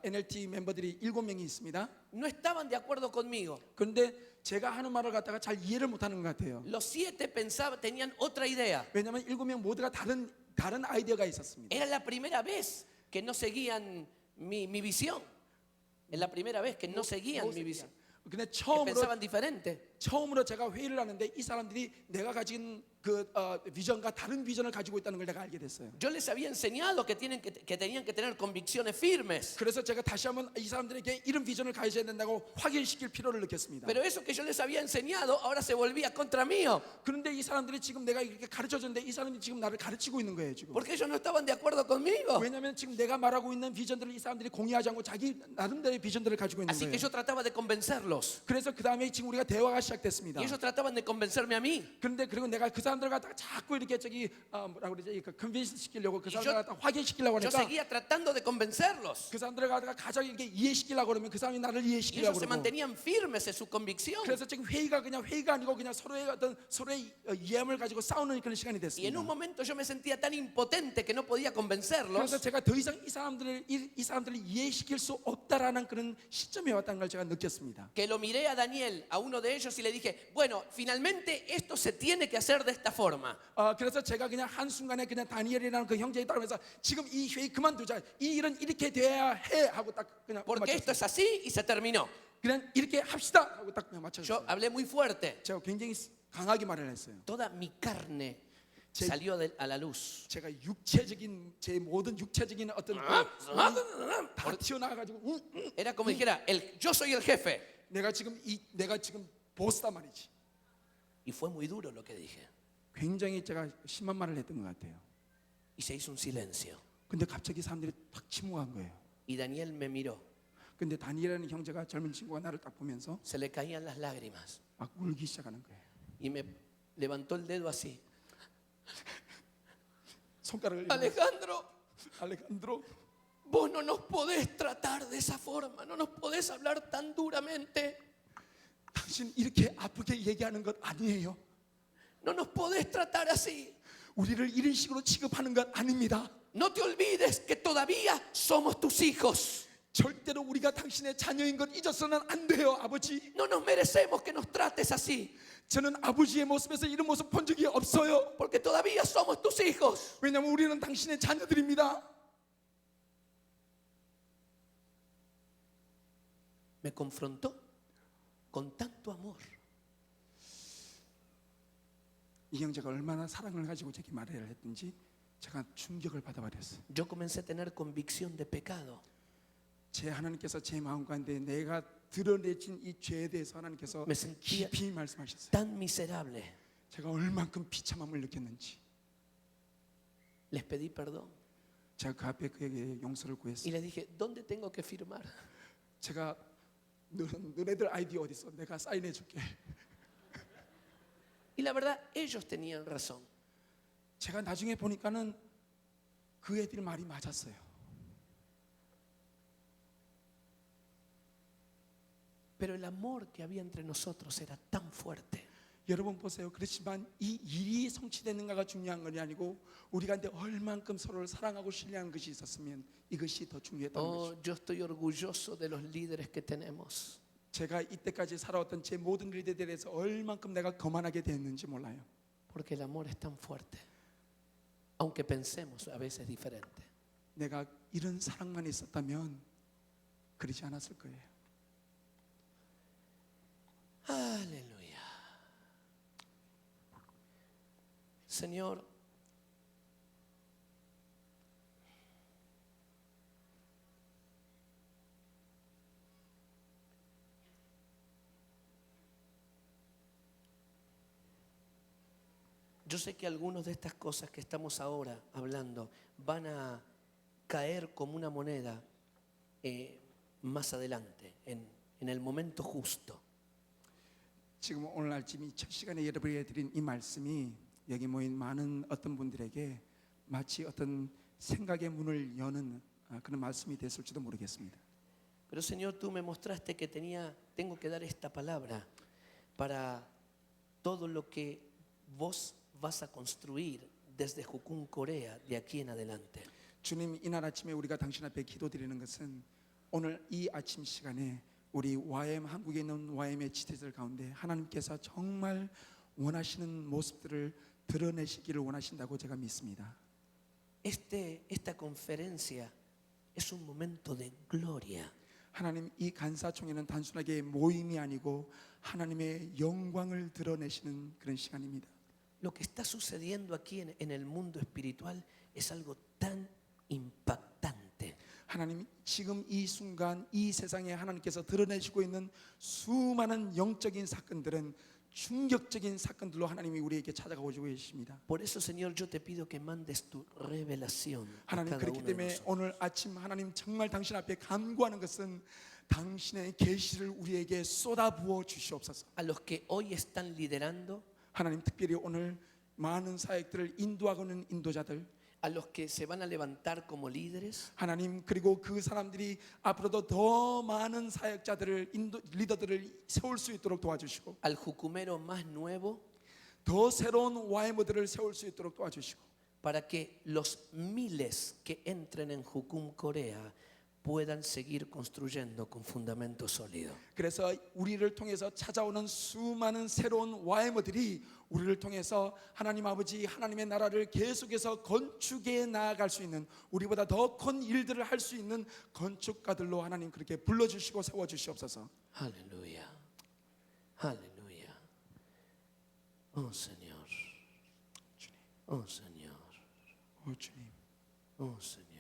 NLT 멤버들이 7명이 있습니다. no estaban de acuerdo conmigo. 그런데 제가 하는 말을 갖다가 잘 이해를 못하는 것 같아요. Los 7 pensaban, tenían otra idea. 왜냐하면 7명 모두가 다른 아이디어가 있었습니다. Era la primera vez que no seguían mi visión. Es la primera vez que no seguían mi visión. 근데 Que pensaban diferente. 처음으로 제가 회의를 하는데 이 사람들이 내가 가진 그 비전과 다른 비전을 가지고 있다는 걸 내가 알게 됐어요. Yo les había enseñado que tenían que tener convicciones firmes. 그래서 제가 다시 한번 이 사람들에게 이런 비전을 가져야 된다고 확인시킬 필요를 느꼈습니다. Pero eso que yo les había enseñado ahora se volvía contra mío. 그런데 이 사람들이 지금 내가 이렇게 가르쳐줬는데 이 사람이 지금 나를 가르치고 있는 거예요 지금. Porque ellos no estaban de acuerdo conmigo. 왜냐하면 지금 내가 말하고 있는 비전들을 이 사람들이 공유하지 않고 자기 나름대로의 비전들을 가지고 있는 Así que 거예요. yo trataba de convencerlos. 그래서 그 다음에 지금 우리가 대화가 시작됐습니다. Y ellos trataban de convencerme a mí. 그런데 그리고 내가 그 사람들 갖다가 자꾸 이렇게 뭐라 그러지? 그 컨벤션 시키려고 그 이 사람들 저- 갖다가 확인시키려고 Yo 하니까 seguía tratando de convencerlos. 그 사람들 갖다가 가장 이렇게 이해시키려고 그러면 그 사람이 나를 Y 이해시키려고 ellos se 그러고 mantenían firmes en su convicción. 그래서 지금 회의가 그냥 회의가 아니고 그냥 서로의 이해함을 가지고 싸우는 그런 시간이 Y en un 됐습니다. momento yo me sentía tan impotente que no podía 그래서 convencerlos. 제가 더 이상 이 사람들을 이해시킬 수 없다라는 그런 시점에 왔다는 걸 제가 느꼈습니다. Que lo miré a Daniel, a uno de ellos, y le dije, bueno, finalmente esto se tiene que hacer de esta forma. 그래서 제가 그냥 한 순간에 그냥 다니엘이라는 그 형제에 따르면서 지금 이 회의 그만두자. 이 일은 이렇게 돼야 해 하고 딱 그냥 Porque esto 맞췄어요. es así y se terminó. 그냥 이렇게 합시다 하고 딱 그냥 Yo 맞췄어요. hablé muy fuerte. 제가 굉장히 강하게 말을 했어요. Toda mi carne Sí. salió a la luz. 제가 육체적인 제 모든 육체적인 어떤 다 튀어나와가지고 Era como dijera, yo soy el jefe. 내가 지금 보스다 말이지. Y fue muy duro lo que dije. 굉장히 제가 심한 말을 했던 것 같아요. Y se hizo un silencio. 근데 갑자기 사람들이 탁 침묵한 거예요. Y Daniel me miró. 근데 다니엘이라는 형제가 젊은 친구가 나를 딱 보면서 Se le caían las lágrimas. 막 울기 시작하는 거예요. Y me levantó el dedo así. 손가락을 Alejandro, vos no nos podés tratar de esa forma. No nos podés hablar tan duramente. 당신 이렇게 아프게 얘기하는 것 아니에요. No nos podés tratar así. 우리를 이런 식으로 취급하는 것 아닙니다. No te olvides que todavía somos tus hijos. 절대로 우리가 당신의 자녀인 것 잊어서는 안 돼요, 아버지. No nos merecemos que nos trates así. 저는 아버지의 모습에서 이런 모습 본 적이 없어요. Porque todavía somos tus hijos. 왜냐하면 우리는 당신의 자녀들입니다. Me confrontó con tanto amor. 이 형제가 얼마나 사랑을 가지고 제게 말을 했든지 제가 충격을 받아버렸어요. Yo comencé a tener convicción de pecado. 제 하나님께서 제 마음 가운데 내가 드러내진 이 죄에 대해서 하나님께서 Me sentía 깊이 말씀하셨어요. tan miserable. 제가 얼만큼 비참함을 느꼈는지 Les pedí perdón. 제가 그 앞에 그에게 용서를 Y 구했어요. les dije, ¿dónde tengo que firmar? 제가 너네들 아이디 어디 있어? 내가 사인해 줄게. Y la verdad, ellos tenían razón. 제가 나중에 보니까는 그 애들 말이 맞았어요. Pero el amor que había entre nosotros era tan fuerte. 여러분 보세요. 그렇지만 이 일이 성취되는가가 중요한 것이 아니고 우리가 근데 얼만큼 서로를 사랑하고 신뢰하는 것이 있었으면 이것이 더 중요했다는 것이죠. Yo estoy orgulloso de los líderes que tenemos. 제가 이때까지 살아왔던 제 모든 일들에 대해서 얼만큼 내가 거만하게 됐는지 몰라요. Porque el amor es tan fuerte. Aunque pensemos a veces diferente. 내가 이런 사랑만 있었다면 그러지 않았을 거예요. Aleluya. Señor, yo sé que algunas de estas cosas que estamos ahora hablando van a caer como una moneda más adelante, en el momento justo. 지금 오늘 아침 이 첫 시간에 여러분에게 드린 이 말씀이 여기 모인 많은 어떤 분들에게 마치 어떤 생각의 문을 여는 그런 말씀이 됐을지도 모르겠습니다. Pero Señor, tú me mostraste que tengo que dar esta palabra para todo lo que vos vas a construir desde Jukun, Corea, de aquí en adelante. 주님, 이날 아침에 우리가 당신 앞에 기도드리는 것은 오늘 이 아침 시간에 우리 YM 한국에 있는 YM의 지체들 가운데 하나님께서 정말 원하시는 모습들을 드러내시기를 원하신다고 제가 믿습니다. Esta conferencia es un momento de gloria. 하나님, 이 간사총회는 단순하게 모임이 아니고 하나님의 영광을 드러내시는 그런 시간입니다. Lo que está sucediendo aquí en el mundo espiritual es algo tan impactante. 하나님, 지금 이 순간 이 세상에 하나님께서 드러내시고 있는 수많은 영적인 사건들은 충격적인 사건들로 하나님이 우리에게 찾아가고 계십니다. Por eso, Señor, yo te pido que mandes tu revelación a 하나님, cada 그렇기 uno de 때문에 nosotros. 오늘 아침 하나님 정말 당신 앞에 간구하는 것은 당신의 계시를 우리에게 쏟아부어 주시옵소서. A los que hoy están liderando, 하나님 특별히 오늘 많은 사역들을 인도하고 있는 인도자들, a los que se van a levantar como líderes, 하나님 그리고 그 사람들이 앞으로도 더 많은 사역자들을 리더들을 세울 수 있도록 도와주시고 al jucumero más nuevo, 더 새로운 YM들을 세울 수 있도록 도와주시고 para que los miles que entren en Jucum Corea puedan seguir construyendo con fundamento sólido. 그래서 우리를 통해서 찾아오는 수많은 새로운 YM들이 우리를 통해서 하나님 아버지 하나님의 나라를 계속해서 건축해 나아갈 수 있는 우리보다 더 큰 일들을 할 수 있는 건축가들로 하나님 그렇게 불러주시고 세워주시옵소서. Aleluya, aleluya. Oh Señor, oh Señor, 주님, oh Señor.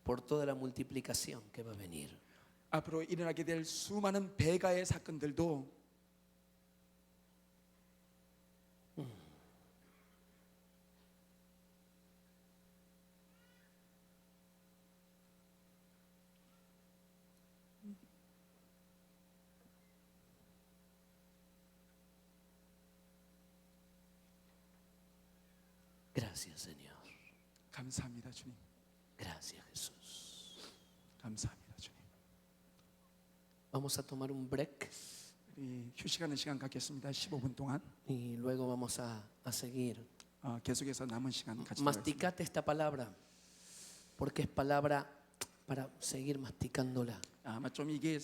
Por toda la multiplicación que va a venir. 앞으로 일어나게 될 수많은 배가의 사건들도 Gracias, Señor. 감사합니다, 주님. Gracias, Jesús. 감사합니다, 주님. Vamos a tomar un break 우리 휴식하는 시간 갖겠습니다. 15분 동안 y luego vamos a seguir. 계속해서 남은 시간 같이 Masticate esta palabra, porque es palabra para seguir masticándola. 아마 좀 이게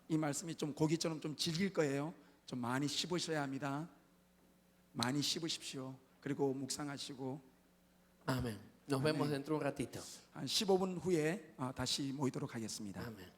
이 말씀이 좀 고기처럼 좀 질길 거예요. 좀 많이 씹으셔야 합니다. 많이 씹으십시오. 그리고 묵상하시고 Amén. Nos vemos dentro de un ratito. 한 15분 후에 다시 모이도록 하겠습니다. Amén.